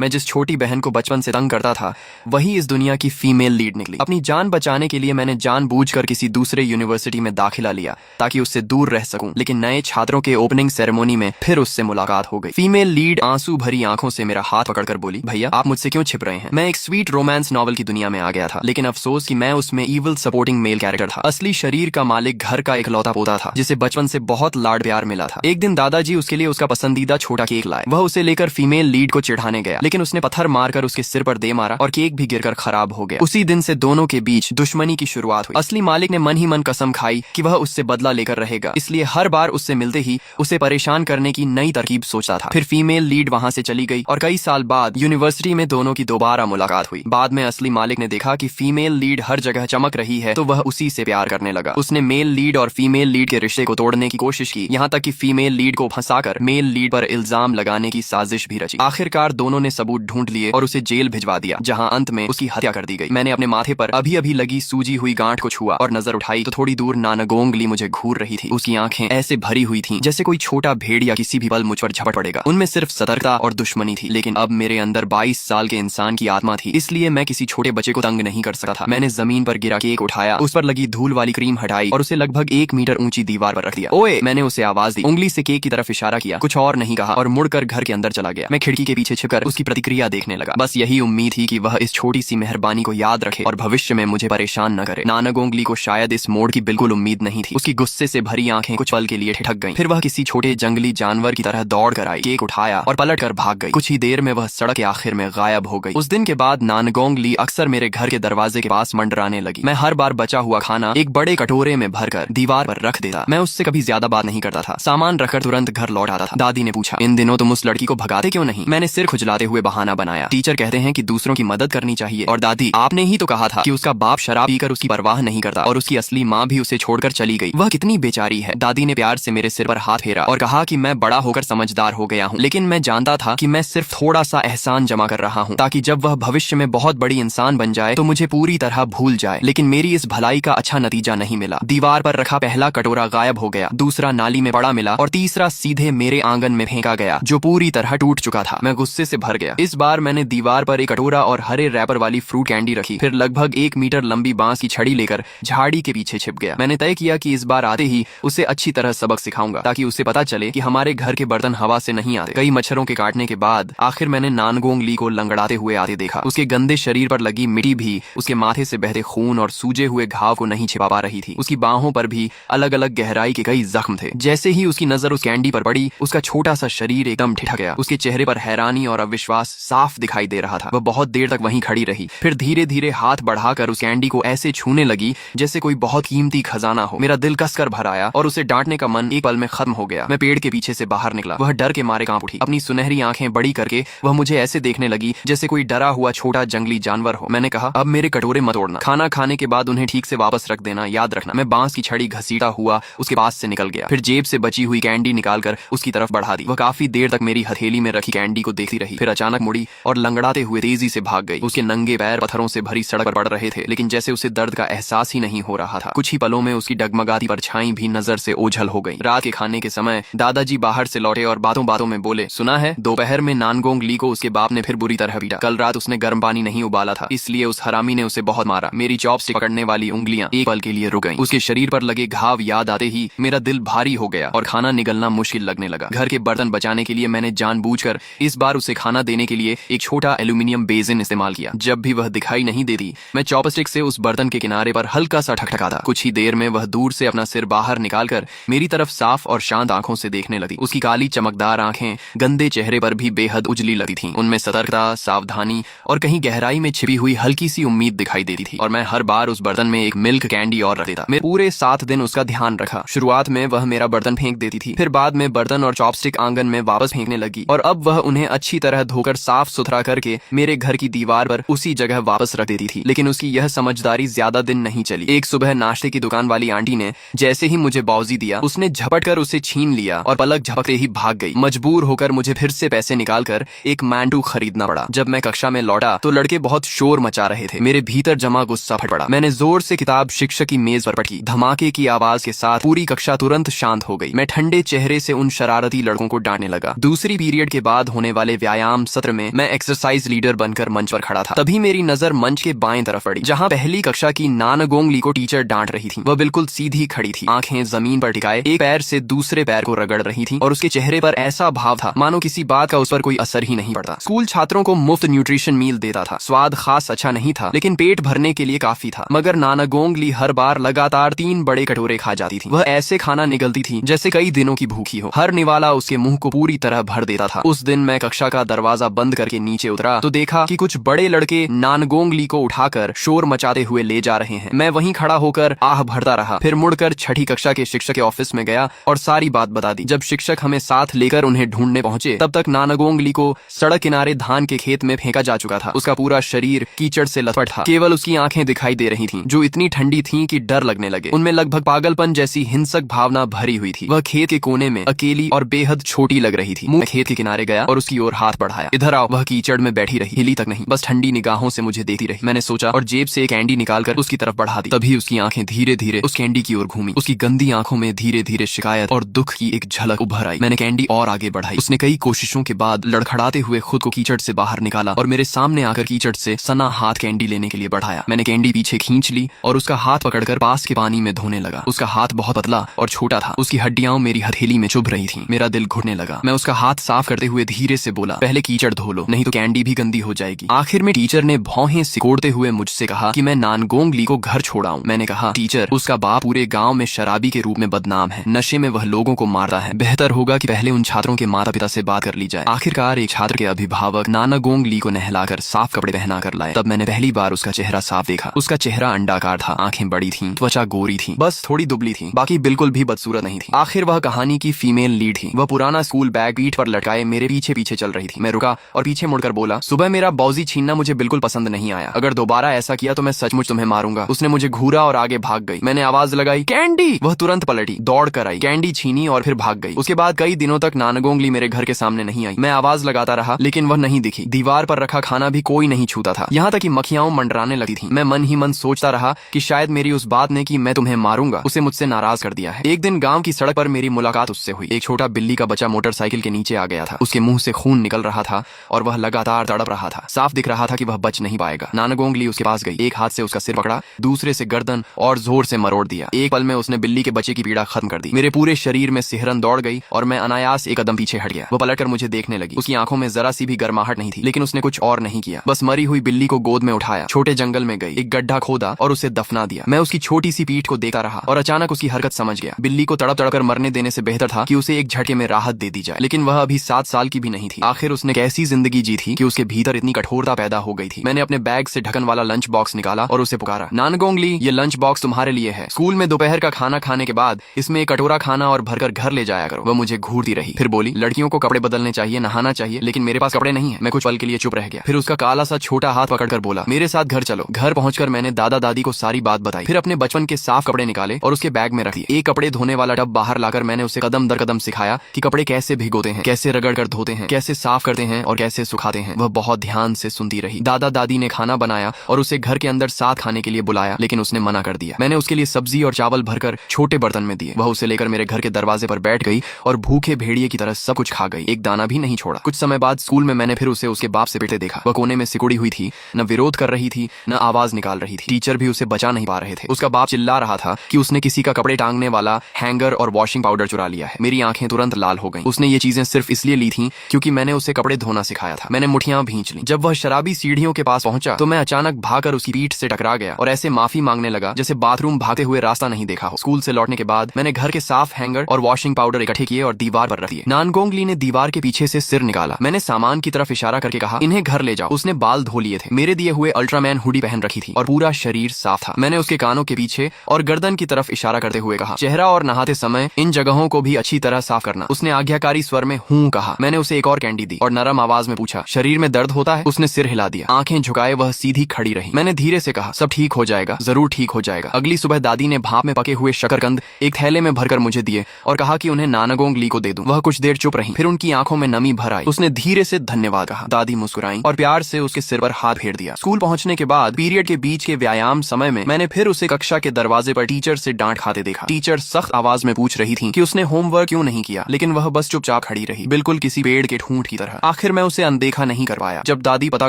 मैं जिस छोटी बहन को बचपन से तंग करता था वही इस दुनिया की फीमेल लीड निकली। अपनी जान बचाने के लिए मैंने जानबूझकर किसी दूसरे यूनिवर्सिटी में दाखिला लिया ताकि उससे दूर रह सकूं, लेकिन नए छात्रों के ओपनिंग सेरेमनी में फिर उससे मुलाकात हो गई। फीमेल लीड आंसू भरी आंखों से मेरा हाथ पकड़कर बोली, भैया आप मुझसे क्यों छिप रहे हैं? मैं एक स्वीट रोमांस नॉवल की दुनिया में आ गया था, लेकिन अफसोस कि मैं उसमें ईविल सपोर्टिंग मेल कैरेक्टर था। असली शरीर का मालिक घर का इकलौता पोता था जिसे बचपन से बहुत लाड प्यार मिला था। एक दिन दादाजी उसके लिए उसका पसंदीदा छोटा केक लाए। वह उसे लेकर फीमेल लीड को चिढ़ाने गया, लेकिन उसने पत्थर मारकर उसके सिर पर दे मारा और केक भी गिरकर खराब हो गया। उसी दिन से दोनों के बीच दुश्मनी की शुरुआत हुई। असली मालिक ने मन ही मन कसम खाई कि वह उससे बदला लेकर रहेगा, इसलिए हर बार उससे मिलते ही उसे परेशान करने की नई तरकीब सोचता था। फिर फीमेल लीड वहां से चली गई और कई साल बाद यूनिवर्सिटी में दोनों की दोबारा मुलाकात हुई। बाद में असली मालिक ने देखा कि फीमेल लीड हर जगह चमक रही है तो वह उसी से प्यार करने लगा। उसने मेल लीड और फीमेल लीड के रिश्ते को तोड़ने की कोशिश की, यहाँ तक कि फीमेल लीड को फंसाकर मेल लीड पर इल्जाम लगाने की साजिश भी रची। आखिरकार दोनों ने सबूत ढूंढ लिए और उसे जेल भिजवा दिया, जहाँ अंत में उसकी हत्या कर दी गई। मैंने अपने माथे पर अभी अभी लगी सूजी हुई गांठ को छुआ और नजर उठाई तो थोड़ी दूर नानगोंगली मुझे घूर रही थी। उसकी आंखें ऐसे भरी हुई थीं जैसे कोई छोटा भेड़िया किसी भी पल मुझ पर झपट पड़ेगा। उनमें सिर्फ सतर्कता और दुश्मनी थी, लेकिन अब मेरे अंदर 22 साल के इंसान की आत्मा थी, इसलिए मैं किसी छोटे बच्चे को तंग नहीं कर सकता था। मैंने जमीन पर गिरा केक उठाया, उस पर लगी धूल वाली क्रीम हटाई और उसे लगभग 1 मीटर ऊंची दीवार पर रख दिया। ओए, मैंने उसे आवाज दी, उंगली से केक की तरफ इशारा किया, कुछ और नहीं कहा और मुड़कर घर के अंदर चला गया। मैं खिड़की के पीछे छिपकर उसकी प्रतिक्रिया देखने लगा। बस यही उम्मीद थी कि वह इस छोटी सी मेहरबानी को याद रखे और भविष्य में मुझे परेशान न करे। नानागोंगली को शायद इस मोड़ की बिल्कुल उम्मीद नहीं थी। उसकी गुस्से से भरी आंखें कुछ पल के लिए ठिठक गईं। फिर वह किसी छोटे जंगली जानवर की तरह दौड़ कर आई, केक उठाया और पलट कर भाग गई। कुछ ही देर में वह सड़क के आखिर में गायब हो गई। उस दिन के बाद नानगोंगली अक्सर मेरे घर के दरवाजे के पास मंडराने लगी। मैं हर बार बचा हुआ खाना एक बड़े कटोरे में भरकर दीवार पर रख देता। मैं उससे कभी ज्यादा बात नहीं करता था, सामान रखकर तुरंत घर लौट आता था। दादी ने पूछा, इन दिनों तुम उस लड़की को भगाते क्यों नहीं? मैंने सिर खुजलाते हुए बहाना बनाया, टीचर कहते हैं कि दूसरों की मदद करनी चाहिए। और दादी, आपने ही तो कहा था कि उसका बाप शराब पीकर उसकी परवाह नहीं करता और उसकी असली माँ भी उसे छोड़कर चली गई। वह कितनी बेचारी है। दादी ने प्यार से मेरे सिर पर हाथ फेरा और कहा कि मैं बड़ा होकर समझदार हो गया हूँ, लेकिन मैं जानता था कि मैं सिर्फ थोड़ा सा एहसान जमा कर रहा हूँ ताकि जब वह भविष्य में बहुत बड़ी इंसान बन जाए तो मुझे पूरी तरह भूल जाए। लेकिन मेरी इस भलाई का अच्छा नतीजा नहीं मिला। दीवार पर रखा पहला कटोरा गायब हो गया, दूसरा नाली में पड़ा मिला और तीसरा सीधे मेरे आंगन में फेंका गया जो पूरी तरह टूट चुका था। मैं गुस्से से भर गया। इस बार मैंने दीवार पर एक कटोरा और हरे रैपर वाली फ्रूट कैंडी रखी, फिर लगभग 1 मीटर लंबी बांस की छड़ी लेकर झाड़ी के पीछे छिप गया। मैंने तय किया कि इस बार आते ही उसे अच्छी तरह सबक सिखाऊंगा ताकि उसे पता चले कि हमारे घर के बर्तन हवा से नहीं आते। कई मच्छरों के काटने के बाद आखिर मैंने नानगोंगली को लंगड़ाते हुए आते देखा। उसके गंदे शरीर पर लगी मिट्टी भी उसके माथे से बहते खून और सूजे हुए घाव को नहीं छिपा पा रही थी। उसकी बाहों पर भी अलग अलग गहराई के कई जख्म थे। जैसे ही उसकी नजर उस कैंडी पर पड़ी उसका छोटा सा शरीर एकदम ठिठक गया। उसके चेहरे पर हैरानी और अविश्वास साफ दिखाई दे रहा था। वह बहुत देर तक वहीं खड़ी रही, फिर धीरे धीरे हाथ बढ़ाकर उस कैंडी को ऐसे छूने लगी जैसे कोई बहुत कीमती खजाना हो। मेरा दिल कसकर भर आया और उसे डांटने का मन एक पल में खत्म हो गया। मैं पेड़ के पीछे से बाहर निकला। वह डर के मारे कांप उठी। अपनी सुनहरी आंखें बड़ी करके वह मुझे ऐसे देखने लगी जैसे कोई डरा हुआ छोटा जंगली जानवर हो। मैंने कहा, अब मेरे कटोरे मत तोड़ना, खाना खाने के बाद उन्हें ठीक से वापस रख देना, याद रखना। मैं बांस की छड़ी घसीटा हुआ उसके पास से निकल गया, फिर जेब से बची हुई कैंडी निकालकर उसकी तरफ बढ़ा दी। वह काफी देर तक मेरी हथेली में रखी कैंडी को देखती रही, फिर अचानक मुड़ी और लंगड़ाते हुए तेजी से भाग गई। उसके नंगे पैर पत्थरों से भरी सड़क पर पड़ रहे थे, लेकिन जैसे उसे दर्द का एहसास ही नहीं हो रहा था। कुछ ही पलों में उसकी डगमगाती परछाई भी नजर से ओझल हो गई। रात के खाने के समय दादाजी बाहर से लौटे और बातों बातों में बोले, सुना है दोपहर में नानगोंगली को उसके बाप ने फिर बुरी तरह पीटा। कल रात उसने गर्म पानी नहीं उबाला था, इसलिए उस हरामी ने उसे बहुत मारा। मेरी चॉपस्टिक पकड़ने वाली उंगलियां एक पल के लिए रुक गईं। उसके शरीर पर लगे घाव याद आते ही मेरा दिल भारी हो गया और खाना निगलना मुश्किल लगने लगा। घर के बर्तन बचाने के लिए मैंने जानबूझकर इस बार उसे खाना देने के लिए एक छोटा एल्यूमिनियम बेसिन इस्तेमाल किया। जब भी वह दिखाई नहीं देती मैं चॉपस्टिक से उस बर्तन के किनारे पर हल्का सा ठकठकाता। कुछ ही देर में वह दूर से अपना सिर बाहर निकालकर मेरी तरफ साफ और शांत आंखों से देखने लगी। उसकी काली चमकदार आंखें गंदे चेहरे पर भी बेहद उजली लगी थीं। उनमें सतर्कता, सावधानी और कहीं गहराई में छिपी हुई हल्की सी उम्मीद दिखाई देती थी। और मैं हर बार उस बर्तन में एक मिल्क कैंडी और रख देता। मैं पूरे 7 दिन उसका ध्यान रखा। शुरुआत में वह मेरा बर्तन फेंक देती थी, फिर बाद में बर्तन और चॉपस्टिक आंगन में वापस फेंकने लगी और अब वह उन्हें अच्छी तरह धोकर साफ सुथरा करके मेरे घर की दीवार पर उसी जगह वापस रख देती थी। लेकिन उसकी यह समझदारी ज्यादा दिन नहीं चली। एक सुबह नाश्ते की दुकान वाली आंटी ने जैसे ही मुझे बावजी दिया उसने झपट कर उसे छीन लिया और पलक झपकते ही भाग गई। मजबूर होकर मुझे फिर से पैसे निकालकर एक मैंटू खरीदना पड़ा। जब मैं कक्षा में लौटा तो लड़के बहुत शोर मचा रहे थे। मेरे भीतर जमा गुस्सा फट पड़ा। मैंने जोर से किताब शिक्षक की मेज पर पटकी। धमाके की आवाज के साथ पूरी कक्षा तुरंत शांत हो गई। मैं ठंडे चेहरे से उन शरारती लड़कों को डांटने लगा। दूसरी पीरियड के बाद होने वाले व्यायाम सत्र में मैं एक्सरसाइज लीडर बनकर मंच पर खड़ा था। तभी मेरी नजर मंच के बाएं तरफ पड़ी, जहाँ पहली कक्षा की नानगोंग ली को टीचर डांट रही थी। वह बिल्कुल सीधी खड़ी थी, आंखें जमीन पर टिकाए एक पैर से दूसरे पैर को रगड़ रही थी और उसके चेहरे पर ऐसा भाव था मानो किसी बात का उस पर कोई असर ही नहीं पड़ता। स्कूल छात्रों को मुफ्त न्यूट्रिशन मील देता था। स्वाद खास अच्छा नहीं था, लेकिन पेट भरने के लिए काफी था। मगर नानगोंग ली हर बार लगातार 3 बड़े कटोरे खा जाती थी। वह ऐसे खाना निगलती थी जैसे कई दिनों की भूखी हो। हर निवाला उसके मुंह को पूरी तरह भर देता था। उस दिन मैं कक्षा का दरवाजा बंद करके नीचे उतरा तो देखा कि कुछ बड़े लड़के नानगोंग ली को उठाकर शोर मचाते हुए ले जा रहे हैं। मैं वहीं खड़ा होकर आह भरता रहा। फिर मुड़कर छठी कक्षा के शिक्षक के ऑफिस में गया और सारी बात बता दी। जब शिक्षक हमें साथ लेकर उन्हें ढूंढने पहुंचे तब तक नानगोंग ली को सड़क किनारे धान के खेत में फेंका जा चुका था। उसका पूरा शरीर कीचड़ से लथपथ था। केवल उसकी आंखें दिखाई दे रही थीं, जो इतनी ठंडी थीं कि डर लगने लगे। उनमें लगभग पागलपन जैसी हिंसक भावना भरी हुई थी। वह खेत के कोने में अकेली और बेहद छोटी लग रही थी। मैं खेत के किनारे गया और उसकी ओर हाथ बढ़ाया। इधर आओ। वह कीचड़ में बैठी रही, हिली तक नहीं, बस ठंडी निगाहों से मुझे देखती रही। मैंने सोचा और जेब से एक कैंडी निकालकर उसकी तरफ बढ़ा दी। तभी उसकी आंखें धीरे धीरे उस कैंडी की ओर घूमी। उसकी गंदी आंखों में धीरे धीरे शिकायत और दुख की एक झलक उभर आई। मैंने कैंडी और आगे बढ़ाई। उसने कई कोशिशों के बाद लड़खड़ाते हुए खुद को कीचड़ से बाहर निकाला और मेरे सामने आकर कीचड़ से सना हाथ कैंडी लेने के लिए बढ़ाया। मैंने कैंडी पीछे खींच ली और उसका हाथ पकड़कर पास के पानी में धोने लगा। उसका हाथ बहुत पतला और छोटा था। उसकी हड्डियां मेरी हथेली में चुभ रही थीं। मेरा दिल घुटने लगा। मैं उसका हाथ साफ करते हुए धीरे से बोला, पहले कीचड़ धो लो, नहीं तो कैंडी भी गंदी हो जाएगी। आखिर में टीचर ने भौहें सिकोड़ते हुए मुझसे कहा कि मैं नानगोंग ली को घर छोड़ाऊं। मैंने कहा, टीचर, उसका बाप पूरे गांव में शराबी के रूप में बदनाम है। नशे में वह लोगों को मारता है। बेहतर होगा कि पहले उन छात्रों के माता पिता से बात कर ली जाए। आखिरकार एक छात्र के अभिभावक नानगोंग ली को नहलाकर साफ कपड़े पहनाकर लाए। तब मैंने पहली बार उसका चेहरा साफ देखा। उसका चेहरा अंडाकार था, आंखें बड़ी थीं, त्वचा गोरी थी, बस थोड़ी दुबली थी, बाकी बिल्कुल भी बदसूरत नहीं थी। आखिर वह कहानी की फीमेल लीड थी। वह पुराना स्कूल बैग पीठ पर लटकाए मेरे पीछे पीछे चल रही थी। मैं रुका और पीछे मुड़कर बोला, सुबह मेरा बौजी छीनना मुझे बिल्कुल पसंद नहीं आया। अगर दोबारा ऐसा किया तो मैं सचमुच तुम्हें मारूंगा। उसने मुझे घूरा और आगे भाग गई। मैंने आवाज लगाई, कैंडी। वह तुरंत पलटी, दौड़ कर आई, कैंडी छीनी और फिर भाग गई। उसके बाद कई दिनों तक नानगोंग ली मेरे घर के सामने नहीं आई। मैं आवाज लगाता रहा लेकिन वह नहीं दिखी। दीवार पर रखा खाना भी कोई नहीं छूता था, यहाँ तक कि मक्खियां मंडराने लगी थी। मैं मन ही मन सोचता रहा कि शायद मेरी उस बात ने कि मैं तुम्हें मारूंगा उसे मुझसे नाराज कर दिया है। एक दिन गांव की सड़क पर मेरी मुलाकात उससे हुई। एक छोटा बिल्ली का बच्चा मोटरसाइकिल के नीचे आ गया था। उसके मुंह से खून निकल रहा था और वह लगातार तड़प रहा था। साफ दिख रहा था कि वह बच नहीं पाएगा। नानगोंग ली उसके पास गई, एक हाथ से उसका सिर पकड़ा, दूसरे से गर्दन और जोर से मरोड़ दिया। एक पल में उसने बिल्ली के बच्चे की पीड़ा खत्म कर दी। मेरे पूरे शरीर में सिहरन दौड़ गई और मैं अनायास एक कदम पीछे हट गया। वो पलटकर मुझे देखने लगी। उसकी आंखों में जरा सी भी गर्माहट नहीं थी, लेकिन उसने कुछ और नहीं किया। बस मरी हुई बिल्ली को गोद में उठाया, छोटे जंगल में गई, एक गड्ढा खोदा और उसे दफना दिया। मैं उसकी छोटी सी पीठ को देखता रहा और अचानक उसकी हरकत समझ गया। बिल्ली को तड़प तड़कर मरने देने से बेहतर था कि उसे एक झटके में राहत दे दी जाए। लेकिन वह अभी 7 साल की भी नहीं थी। आखिर उसने कैसी जिंदगी जी थी कि उसके भीतर इतनी कठोरता पैदा हो गई थी। मैंने अपने बैग से ढक्कन वाला लंच बॉक्स निकाला और उसे पुकारा, नानगोंग ली, ये लंच बॉक्स तुम्हारे लिए है। स्कूल में दोपहर का खाना खाने के बाद इसमें एक कटोरा खाना और भरकर घर ले जाया करो। वह मुझे घूरती रही, फिर बोली, लड़कियों को कपड़े बदलने चाहिए, नहाना चाहिए, लेकिन मेरे पास कपड़े नहीं है। मैं कुछ पल के लिए चुप रह गया। फिर उसका काला सा छोटा हाथ पकड़कर बोला, मेरे साथ घर चलो। घर पहुंचकर मैंने दादा दादी को सारी बात बताई, फिर अपने बचपन के साफ कपड़े निकाले और उसके बैग में रख दिए। एक कपड़े धोने वाला टब बाहर लाकर मैंने उसे कदम दर कदम सिखाया कि कपड़े कैसे भिगोते हैं, कैसे रगड़ कर धोते हैं, कैसे साफ करते हैं और कैसे सुखाते हैं। वह बहुत ध्यान से सुनती रही। दादा दादी ने खाना बनाया और उसे घर के अंदर साथ खाने के लिए बुलाया, लेकिन उसने मना कर दिया। मैंने उसके लिए सब्जी और चावल भरकर छोटे बर्तन में दिए। वह उसे लेकर मेरे घर के दरवाजे पर बैठ गई और भूखे भेड़िए की तरह सब कुछ खा गई, एक दाना भी नहीं छोड़ा। कुछ समय बाद स्कूल में मैंने फिर उसे उसके बाप से पिटते देखा। वह कोने में सिकुड़ी हुई थी, न विरोध कर रही थी, न आवाज निकाल रही थी। टीचर भी उसे बचा नहीं पा रहे थे। उसका बाप चिल्ला रहा था कि उसने किसी का कपड़े टांगने वाला हैंगर और वॉशिंग पाउडर चुरा लिया है। मेरी आंखें तुरंत लाल हो गईं। उसने ये चीजें सिर्फ इसलिए ली थीं क्योंकि मैंने उसे कपड़े धोना सिखाया था। मैंने मुठियां भींच ली। जब वह शराबी सीढ़ियों के पास पहुंचा तो मैं अचानक भागकर उसकी पीठ से टकरा गया और ऐसे माफी मांगने लगा जैसे बाथरूम भागते हुए रास्ता नहीं देखा हो। स्कूल से लौटने के बाद मैंने घर के साफ हैंगर और वॉशिंग पाउडर इकट्ठे किए और दीवार पर रख दिए। नानगोंग ली ने दीवार के पीछे से सिर निकाला। मैंने सामान की तरफ इशारा करके कहा, इन्हें घर ले जाओ। उसने बाल धो लिए थे, मेरे दिए हुए अल्ट्रामैन हुडी पहन रखी थी और पूरा शरीर साफ था। मैंने उसके कानों के पीछे और गर्दन की तरफ इशारा करते हुए कहा, चेहरा और नहाते समय इन जगहों को भी अच्छी तरह साफ करना। उसने आज्ञाकारी स्वर में हूं कहा। मैंने उसे एक और कैंडी दी और नरम आवाज में पूछा, शरीर में दर्द होता है? उसने सिर हिला दिया। आंखें झुकाए वह सीधी खड़ी रही। मैंने धीरे से कहा, सब ठीक हो जाएगा, जरूर ठीक हो जाएगा। अगली सुबह दादी ने भाप में पके हुए शकरकंद एक थैले में भरकर मुझे दिए और कहा कि उन्हें नानगोंग ली को दे दूं। वह कुछ देर चुप रही, फिर उनकी आंखों में नमी भर आई। उसने धीरे से धन्यवाद कहा। दादी मुस्कुराई और प्यार से उसके सिर पर हाथ फेर दिया। स्कूल पहुंचने के बाद पीरियड के बीच के व्यायाम समय में मैंने फिर उसे कक्षा के दरवाजे पर टीचर से डांट खाते देखा। टीचर सख्त आवाज में पूछ रही थी कि उसने होमवर्क क्यों नहीं किया, लेकिन वह बस चुपचाप खड़ी रही, बिल्कुल किसी पेड़ के ठूंठ की तरह। आखिर मैं उसे अनदेखा नहीं कर पाया। जब दादी पत्ता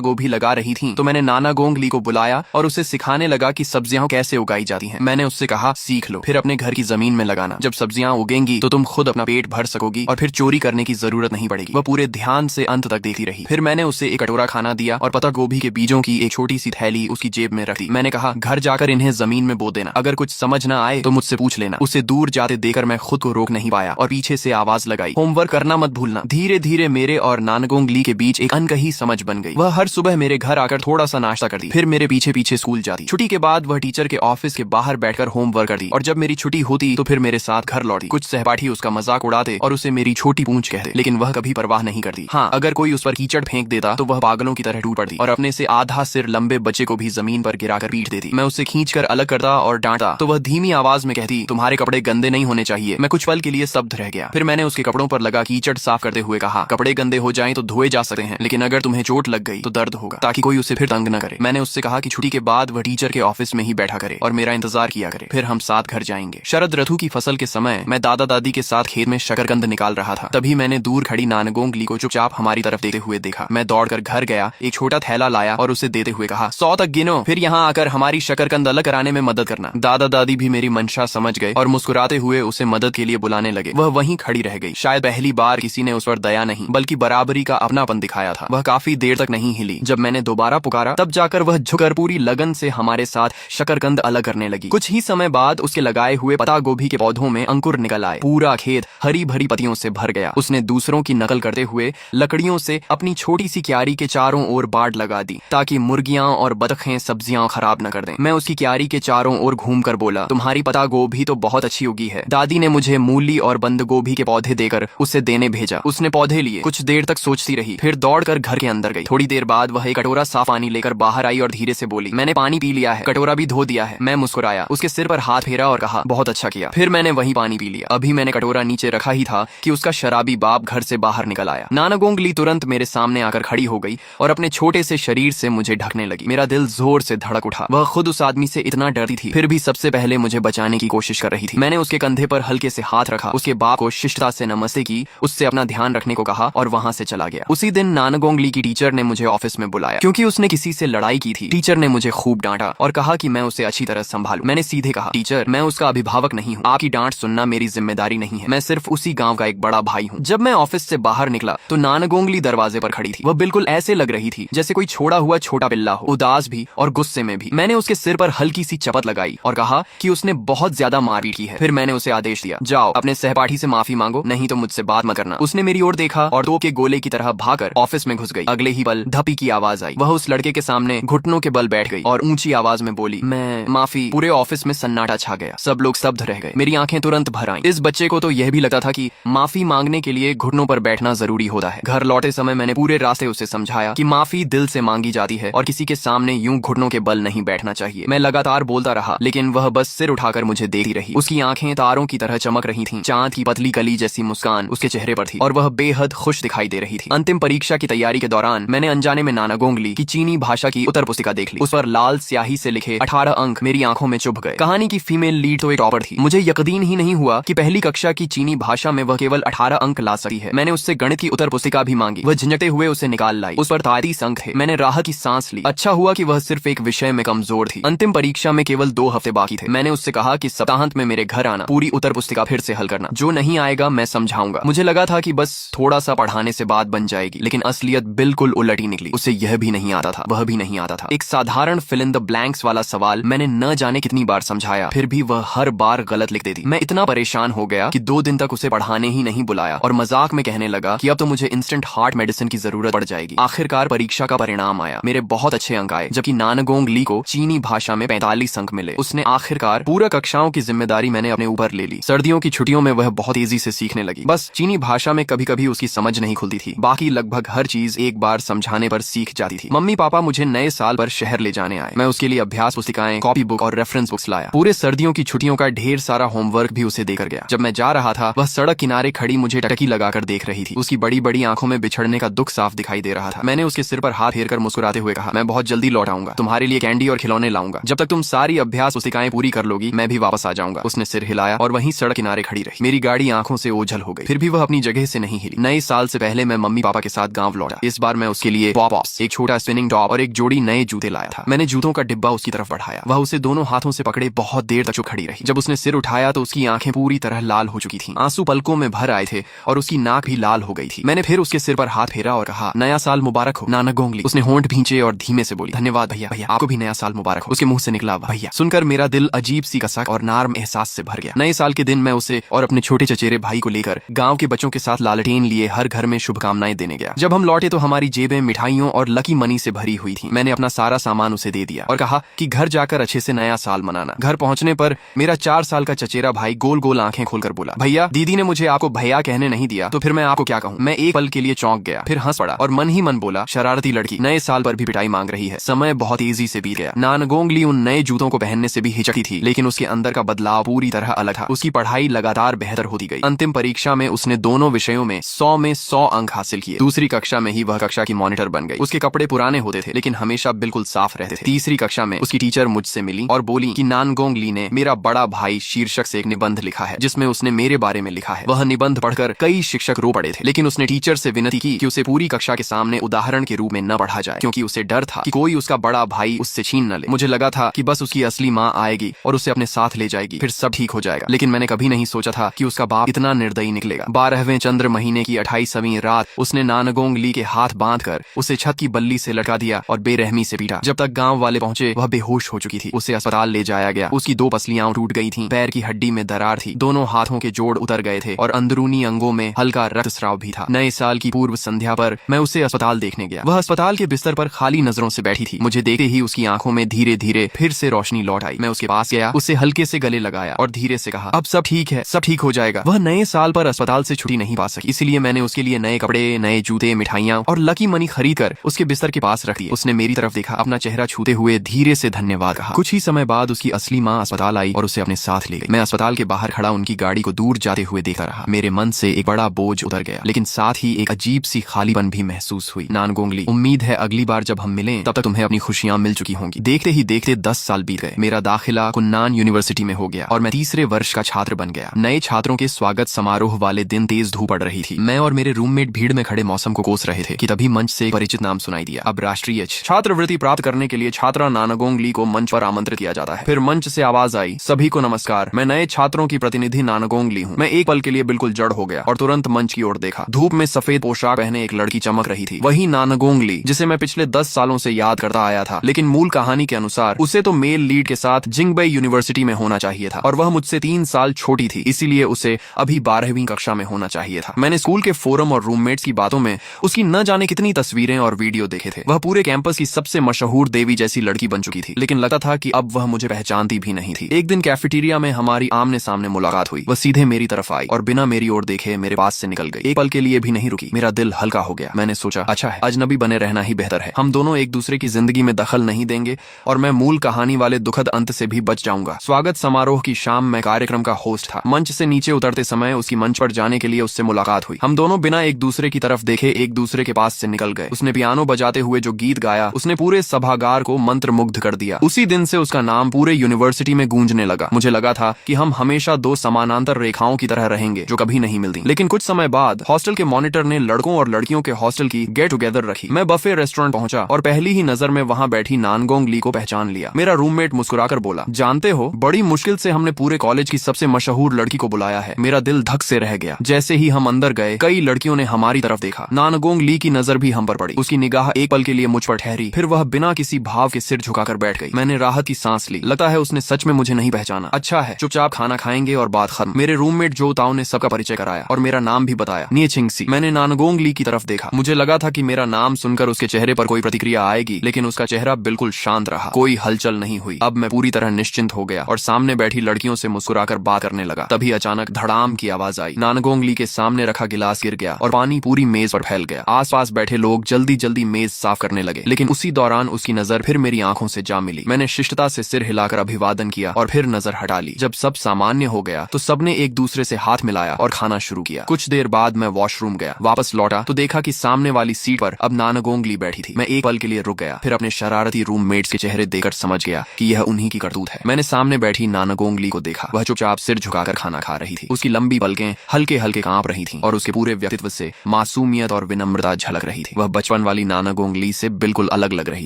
गोभी लगा रही थी तो मैंने नाना गोंग ली को बुलाया और उसे सिखाने लगा कि सब्जियां कैसे उगाई जाती हैं। मैंने उससे कहा, सीख लो, फिर अपने घर की जमीन में लगाना। जब सब्जियां उगेंगी तो तुम खुद अपना पेट भर सकोगी और फिर चोरी करने की जरूरत नहीं पड़ेगी। वह पूरे ध्यान से अंत तक देखती रही। फिर मैंने उसे एक कटोरा खाना दिया और पत्ता गोभी के बीजों की एक छोटी सी थैली उसकी जेब में रख दी। मैंने कहा, घर जाकर इन्हें जमीन में बो देना। अगर कुछ समझ ना आए तो मुझसे पूछ लेना। उसे दूर जाते देकर मैं खुद को रोक नहीं पाया और पीछे से आवाज लगाई, होमवर्क करना मत भूलना। धीरे धीरे मेरे और नानगोंग ली के बीच एक अनकही समझ बन गई। वह हर सुबह मेरे घर आकर थोड़ा सा नाश्ता करती, फिर मेरे पीछे पीछे स्कूल जाती। छुट्टी के बाद वह टीचर के ऑफिस के बाहर बैठकर होमवर्क करती और जब मेरी छुट्टी होती तो फिर मेरे साथ घर लौटती। कुछ सहपाठी उसका मजाक उड़ाते और उसे मेरी छोटी पूंछ कहते, लेकिन वह कभी परवाह नहीं करती। हाँ, अगर कोई उस पर कीचड़ फेंक देता तो वह पागलों की तरह टूट पड़ती और अपने से आधा सिर लंबे बच्चे को भी जमीन पर गिराकर पीट देती। मैं उसे खींचकर अलग करता और डांटा तो वह धीमी आवाज में कहती, तुम्हारे कपड़े गंदे नहीं होने चाहिए। मैं कुछ पल के लिए स्तब्ध रह गया। फिर मैंने उसके कपड़ों पर लगा कीचड़ साफ करते हुए कहा, कपड़े गंदे हो जाएं तो धोए जा सकते हैं, लेकिन अगर तुम्हें चोट लग गई तो दर्द होगा, ताकि कोई उसे फिर तंग न करे। मैंने उससे कहा कि छुट्टी के बाद वह टीचर के ऑफिस में ही बैठा करे और मेरा इंतजार किया करे, फिर हम साथ घर जाएंगे। शरद ऋतु की फसल के समय मैं दादा दादी के साथ खेत में शकरकंद निकाल रहा था। तभी मैंने दूर खड़ी नानगोंग ली को चुपचाप हमारी तरफ देखते हुए देखा। मैं दौड़कर घर गया, एक छोटा थैला लाया और उसे देते हुए कहा, 100 तक गिनो, फिर यहाँ आकर हमारी शकरकंद अलग कराने में मदद करना। दादा दादी भी मेरी मंशा समझ गए और मुस्कुराते हुए उसे मदद के लिए बुलाने लगे। वह वहीं खड़ी रह गई। शायद पहली बार किसी ने उस पर दया नहीं बल्कि बराबरी का अपनापन दिखाया था। वह काफी देर तक नहीं हिली। जब मैंने दोबारा पुकारा तब जाकर वह झुककर पूरी लगन से हमारे साथ शकरकंद अलग करने लगी। कुछ ही समय बाद उसके लगाए हुए पत्ता गोभी के पौधों में अंकुर निकल आए। पूरा खेत हरी भरी पत्तियों से भर गया। उसने दूसरों की नकल करते हुए लकड़ियों से अपनी छोटी सी क्यारी के चारों ओर बाड़ लगा दी ताकि मुर्गियां और बतखें सब्जियां खराब न कर दें। मैं उसकी क्यारी के चारों ओर घूमकर बोला, तुम्हारी पत्ता गोभी तो बहुत अच्छी उगी है। दादी ने मुझे मूली और बंद गोभी के पौधे देकर उसे देने भेजा। उसने पौधे लिए। कुछ देर तक सोचती रही, फिर दौड़कर घर के अंदर गई। थोड़ी देर बाद वह एक कटोरा साफ पानी लेकर बाहर आई और धीरे से बोली, मैंने पानी पी लिया है, कटोरा भी धो दिया है। मैं मुस्कुराया, उसके सिर पर हाथ फेरा और कहा, बहुत अच्छा किया। फिर मैंने वही पानी पी लिया। अभी मैंने कटोरा नीचे रखा ही था कि उसका शराबी बाप घर से बाहर निकल आया। नानागोंग ली तुरंत मेरे सामने आकर खड़ी हो गई और अपने छोटे से शरीर से मुझे ढकने लगी। मेरा दिल जोर से धड़क उठा। वह खुद उस आदमी से इतना डरती थी, फिर भी सबसे पहले मुझे बचाने की कोशिश कर रही थी। मैंने उसके कंधे पर हल्के से हाथ रखा, उसके बाप को शिष्टता से नमस्ते की, उससे अपना ध्यान रखने को कहा और वहां से चला गया। उसी दिन नानागोंग ली की टीचर ने मुझे ऑफिस में बुलाया क्योंकि उसने किसी से लड़ाई की थी। टीचर ने मुझे खूब डांटा और कहा कि मैं उसे अच्छी तरह संभालूं। मैंने सीधे कहा, टीचर, मैं उसका अभिभावक नहीं हूँ, आपकी डांट सुनना मेरी जिम्मेदारी नहीं है। मैं सिर्फ उसी गांव का एक बड़ा भाई हूँ। जब मैं ऑफिस से बाहर निकला तो नानागोंग ली दरवाजे पर खड़ी थी। वह बिल्कुल ऐसे लग रही थी जैसे कोई छोड़ा हुआ छोटा पिल्ला हो, उदास भी और गुस्से में भी। मैंने उसके सिर पर हल्की सी चपत लगाई और कहा कि उसने बहुत ज्यादा मारपीट की है। फिर मैंने उसे आदेश दिया, जाओ अपने सहपाठी से माफी मांगो, नहीं तो मुझसे बात मत करना। उसने मेरी ओर देखा और तोप के गोले की तरह भागकर ऑफिस में घुस गई। अगले ही पल धपी की आवाज आई। वह उस लड़के के सामने घुटनों के बल बैठ गई और ऊंची आवाज में बोली, मैं माफी। पूरे ऑफिस में सन्नाटा छा गया। सब लोग स्तब्ध रह गए। मेरी आंखें तुरंत भर आईं। इस बच्चे को तो यह भी लगता था कि माफी मांगने के लिए घुटनों पर बैठना जरूरी होता है। घर लौटे समय मैंने पूरे रास्ते उसे समझाया कि माफी दिल से मांगी जाती है और किसी के सामने यूं घुटनों के बल नहीं बैठना चाहिए। मैं लगातार बोलता रहा लेकिन वह बस सिर उठाकर मुझे देखती रही। उसकी आंखें तारों की तरह चमक रही थीं। चांद की पतली कली जैसी मुस्कान उसके चेहरे पर थी और वह बेहद खुश दिखाई दे रही थी। अंतिम परीक्षा की तैयारी के दौरान मैंने अनजाने में नानागोंग ली की चीनी भाषा की उत्तर पुस्तिका देख ली। उस पर लाल स्याही से लिखे 18 अंक मेरी आंखों में चुभ गए। कहानी की फीमेल लीड तो एक टॉपर थी। मुझे यकीन ही नहीं हुआ कि पहली कक्षा की चीनी भाषा में वह केवल 18 अंक ला सकती है। मैंने उससे गणित की उत्तर पुस्तिका भी मांगी। वह झिझकते हुए उसे निकाल लाई। उस पर 33 अंक थे। मैंने राहत की सांस ली। अच्छा हुआ कि वह सिर्फ एक विषय में कमजोर थी। अंतिम परीक्षा में केवल 2 हफ्ते बाकी थे। मैंने उससे कहा कि सप्ताहांत में मेरे घर आना, पूरी उत्तर पुस्तिका फिर से हल करना। जो नहीं आएगा मैं समझाऊंगा। मुझे लगा था कि बस थोड़ा सा पढ़ाने से बात बन जाएगी, लेकिन असलियत बिल्कुल उलट ही निकली। उसे यह भी नहीं आता था, वह भी नहीं आता था। एक साधारण फिल इन द ब्लैंक्स वाला सवाल मैंने न जाने कितनी बार समझाया, फिर भी वह हर बार गलत लिख देती। मैं इतना परेशान हो गया कि 2 दिन तक उसे पढ़ाने ही नहीं बुलाया और मजाक में कहने लगा कि अब तो मुझे इंस्टेंट हार्ट मेडिसिन की जरूरत पड़ जाएगी। आखिरकार परीक्षा का परिणाम आया। मेरे बहुत अच्छे अंक आए, जबकि नानागोंग ली को चीनी भाषा में 45 अंक मिले। उसने आखिरकार पूरा कक्षाओं की जिम्मेदारी मैंने अपने ऊपर ले ली। सर्दियों की छुट्टियों में वह बहुत तेजी से सीखने लगी। बस चीनी भाषा में कभी कभी उसकी समझ नहीं खुलती थी, बाकी लगभग हर चीज एक बार समझाने पर सीख जाती थी। मम्मी पापा मुझे नए साल पर शहर ले जाने आए। मैं उसके लिए अभ्यास पुस्तिकाएं, कॉपी बुक और रेफरेंस बुक्स लाया। पूरे सर्दियों की छुट्टियों का ढेर सारा होमवर्क भी उसे देकर गया। जब मैं जा रहा था वह सड़क किनारे खड़ी मुझे टटकी लगाकर देख रही थी। उसकी बड़ी बड़ी आंखों में बिछड़ने का दुख साफ दिखाई दे रहा था। मैंने उसके सिर पर हाथ फेरकर मुस्कुराते हुए कहा, मैं बहुत जल्दी लौट आऊंगा, तुम्हारे लिए कैंडी और खिलौने लाऊंगा। जब तक तुम सारी अभ्यास पुस्तिकाएं पूरी कर लोगी मैं भी वापस आ जाऊंगा। उसने सिर हिलाया और वहीं सड़क किनारे खड़ी रही। मेरी गाड़ी आंखों से ओझल हो गई, फिर भी वह अपनी जगह से नहीं हिली। नए साल से पहले मैं मम्मी मम्मी पापा के साथ गांव लौटा। इस बार मैं उसके लिए पॉप्स, एक छोटा स्पिनिंग टॉप और एक जोड़ी नए जूते लाया था। मैंने जूतों का डिब्बा उसकी तरफ बढ़ाया। वह उसे दोनों हाथों से पकड़े बहुत देर तक चुप खड़ी रही। जब उसने सिर उठाया तो उसकी आंखें पूरी तरह लाल हो चुकी थीं। आंसू पलकों में भर आए थे और उसकी नाक भी लाल हो गई थी। मैंने फिर उसके सिर पर हाथ फेरा और कहा, नया साल मुबारक हो नाना गोंगली। उसने होंठ भींचे और धीमे से बोली, धन्यवाद भैया, भैया आपको भी नया साल मुबारक हो। उसके मुंह से निकला भैया। सुनकर मेरा दिल अजीब सी कसक और नार्म एहसास से भर गया। नए साल के दिन मैं उसे और अपने छोटे चचेरे भाई को लेकर गांव के बच्चों के साथ लालटेन लिए हर घर में शुभकामनाएं देने गया। जब हम लौटे तो हमारी जेबें मिठाइयों और लकी मनी से भरी हुई थी। मैंने अपना सारा सामान उसे दे दिया और कहा कि घर जाकर अच्छे से नया साल मनाना। घर पहुंचने पर मेरा 4 साल का चचेरा भाई गोल गोल आंखें खोलकर बोला, भैया दीदी ने मुझे आपको भैया कहने नहीं दिया तो फिर मैं आपको क्या कहूँ। मैं एक पल के लिए चौंक गया, फिर हंस पड़ा और मन ही मन बोला, शरारती लड़की नए साल पर भी पिटाई मांग रही है। समय बहुत तेजी से बीत गया। नानगोंगली उन नए जूतों को पहनने से भी हिचकती थी, लेकिन उसके अंदर का बदलाव पूरी तरह अलग था। उसकी पढ़ाई लगातार बेहतर होती गई। अंतिम परीक्षा में उसने दोनों विषयों में 100 अंक हासिल किए। दूसरी कक्षा में ही वह कक्षा की मॉनिटर बन गई। उसके कपड़े पुराने होते थे लेकिन हमेशा बिल्कुल साफ रहते थे। तीसरी कक्षा में उसकी टीचर मुझसे मिली और बोली कि नानगोंगली ने मेरा बड़ा भाई शीर्षक से एक निबंध लिखा है जिसमें उसने मेरे बारे में लिखा है। वह निबंध पढ़कर कई शिक्षक रो पड़े थे, लेकिन उसने टीचर से विनती की कि उसे पूरी कक्षा के सामने उदाहरण के रूप में न पढ़ा जाए, क्योंकि उसे डर था कि कोई उसका बड़ा भाई उससे छीन न ले। मुझे लगा था कि बस उसकी असली माँ आएगी और उसे अपने साथ ले जाएगी, फिर सब ठीक हो जाएगा। लेकिन मैंने कभी नहीं सोचा था कि उसका बाप इतना निर्दयी निकलेगा। 12वें चंद्र महीने की 28वीं रात उसने नानगोंगली के हाथ बांधकर उसे छत की बल्ली से लटका दिया और बेरहमी से पीटा। जब तक गांव वाले पहुंचे वह बेहोश हो चुकी थी। उसे अस्पताल ले जाया गया। उसकी 2 पसलियां टूट गई थीं, पैर की हड्डी में दरार थी, दोनों हाथों के जोड़ उतर गए थे और अंदरूनी अंगों में हल्का रक्तस्राव भी था। नए साल की पूर्व संध्या पर मैं उसे अस्पताल देखने गया। वह अस्पताल के बिस्तर पर खाली नजरों से बैठी थी। मुझे देखते ही उसकी आंखों में धीरे धीरे फिर से रोशनी लौट आई। मैं उसके पास गया, उसे हल्के से गले लगाया और धीरे से कहा, अब सब ठीक है, सब ठीक हो जाएगा। वह नए साल पर अस्पताल से छुट्टी नहीं पा सकी, इसलिए मैंने उसके लिए नए कपड़े, नए जूते, मिठाइयाँ और लकी मनी खरीद कर उसके बिस्तर के पास रख दिए। उसने मेरी तरफ देखा, अपना चेहरा छूते हुए धीरे से धन्यवाद कहा। कुछ ही समय बाद उसकी असली माँ अस्पताल आई और उसे अपने साथ ले गई। मैं अस्पताल के बाहर खड़ा उनकी गाड़ी को दूर जाते हुए देखता रहा। मेरे मन से एक बड़ा बोझ उतर गया, लेकिन साथ ही एक अजीब सी खालीपन भी महसूस हुई। नानगोंगली, उम्मीद है अगली बार जब हम मिलें तब तक तुम्हें अपनी खुशियां मिल चुकी होंगी। देखते ही देखते 10 साल बीत गए। मेरा दाखिला कुन्नान यूनिवर्सिटी में हो गया और मैं तीसरे वर्ष का छात्र बन गया। नए छात्रों के स्वागत समारोह वाले दिन तेज धूप पड़ रही थी। मैं और मेरे रूममेट भीड़ में खड़े मौसम को कोस रहे थे कि तभी मंच से एक परिचित नाम सुनाई दिया। अब राष्ट्रीय छात्रवृत्ति प्राप्त करने के लिए छात्रा नानगोंगली को मंच पर आमंत्रित किया जाता है। फिर मंच से आवाज आई, सभी को नमस्कार, मैं नए छात्रों की प्रतिनिधि नानगोंगली हूँ। मैं एक पल के लिए बिल्कुल जड़ हो गया और तुरंत मंच की ओर देखा। धूप में सफेद पोशाक पहने एक लड़की चमक रही थी। वही नानगोंगली जिसे मैं पिछले 10 सालों से याद करता आया था, लेकिन मूल कहानी के अनुसार उसे तो मेल लीड के साथ जिंगबई यूनिवर्सिटी में होना चाहिए था और वह मुझसे 3 साल छोटी थी, इसीलिए उसे अभी 12वीं कक्षा में होना चाहिए था। मैंने स्कूल के फोरम और रूममेट्स की बातों में उसकी न जाने कितनी तस्वीरें और वीडियो देखे थे। वह पूरे कैंपस की सबसे मशहूर देवी जैसी लड़की बन चुकी थी, लेकिन लगता था कि अब वह मुझे पहचानती भी नहीं थी। एक दिन कैफेटेरिया में हमारी आमने सामने मुलाकात हुई। वह सीधे मेरी तरफ आई और बिना मेरी ओर देखे मेरे पास से निकल गई। एक पल के लिए भी नहीं रुकी। मेरा दिल हल्का हो गया। मैंने सोचा, अच्छा है, अजनबी बने रहना ही बेहतर है। हम दोनों एक दूसरे की जिंदगी में दखल नहीं देंगे और मैं मूल कहानी वाले दुखद अंत से भी बच जाऊंगा। स्वागत समारोह की शाम में कार्यक्रम का होस्ट था। मंच से नीचे उतरते समय उसकी मंच पर जाने के लिए उससे मुलाकात हुई। हम दोनों बिना एक दूसरे की तरफ देखे एक दूसरे के पास से निकल गए। उसने पियानो बजाते हुए जो गीत गाया उसने पूरे सभागार को मंत्रमुग्ध कर दिया। उसी दिन से उसका नाम पूरे यूनिवर्सिटी में गूंजने लगा। मुझे लगा था कि हम हमेशा 2 समानांतर रेखाओं की तरह रहेंगे जो कभी नहीं मिलती। लेकिन कुछ समय बाद हॉस्टल के मॉनिटर ने लड़कों और लड़कियों के हॉस्टल की गेट टुगेदर रखी। मैं बफे रेस्टोरेंट पहुंचा और पहली ही नजर में वहां बैठी नानगोंगली को पहचान लिया। मेरा रूममेट मुस्कुराकर बोला, जानते हो, बड़ी मुश्किल से हमने पूरे कॉलेज की सबसे मशहूर लड़की को बुलाया है। मेरा दिल धक से रह गया। जैसे ही हम अंदर गए कई लड़कियों ने हमारी तरफ देखा। नानगोंगली की नजर भी हम पर पड़ी। उसकी निगाह एक पल के लिए मुझ पर ठहरी, फिर वह बिना किसी भाव के सिर झुकाकर बैठ गई। मैंने राहत की सांस ली। लगता है उसने सच में मुझे नहीं पहचाना। अच्छा है, चुपचाप खाना खाएंगे और बात खत्म। मेरे रूममेट जो ताऊ ने सबका परिचय कराया और मेरा नाम भी बताया, नियचिंगसी। मैंने नानगोंगली की तरफ देखा। मुझे लगा था कि मेरा नाम सुनकर उसके चेहरे पर कोई प्रतिक्रिया आएगी, लेकिन उसका चेहरा बिल्कुल शांत रहा। कोई हलचल नहीं हुई। अब मैं पूरी तरह निश्चिंत हो गया और सामने बैठी लड़कियों से मुस्कुराकर बात करने लगा। तभी अचानक धड़ाम की आवाज आई। नानगोंगली के सामने रखा गिलास गिर गया और पानी पूरी मेज पर फैल गया। आसपास बैठे लोग जल्दी जल्दी मेज साफ करने लगे, लेकिन उसी दौरान उसकी नजर फिर मेरी आंखों से जा मिली। मैंने शिष्टता से सिर हिलाकर अभिवादन किया और फिर नजर हटा ली। जब सब सामान्य हो गया तो सबने एक दूसरे से हाथ मिलाया और खाना शुरू किया। कुछ देर बाद मैं वॉशरूम गया। वापस लौटा तो देखा कि सामने वाली सीट पर अब नानगोंगली बैठी थी। मैं एक पल के लिए रुक गया, फिर अपने शरारती रूममेट्स के चेहरे देखकर समझ गया कि यह उन्हीं की करतूत है। मैंने सामने बैठी नानगोंगली को देखा। वह चुपचाप सिर झुकाकर खाना खा रही थी। उसकी लंबी पलकें हल्के हल्के कांप रही थीं और उसके पूरे व्यक्तित्व से मासूमियत और विनम्रता झलक रही थी। वह बचपन वाली नानागोंग ली से बिल्कुल अलग लग रही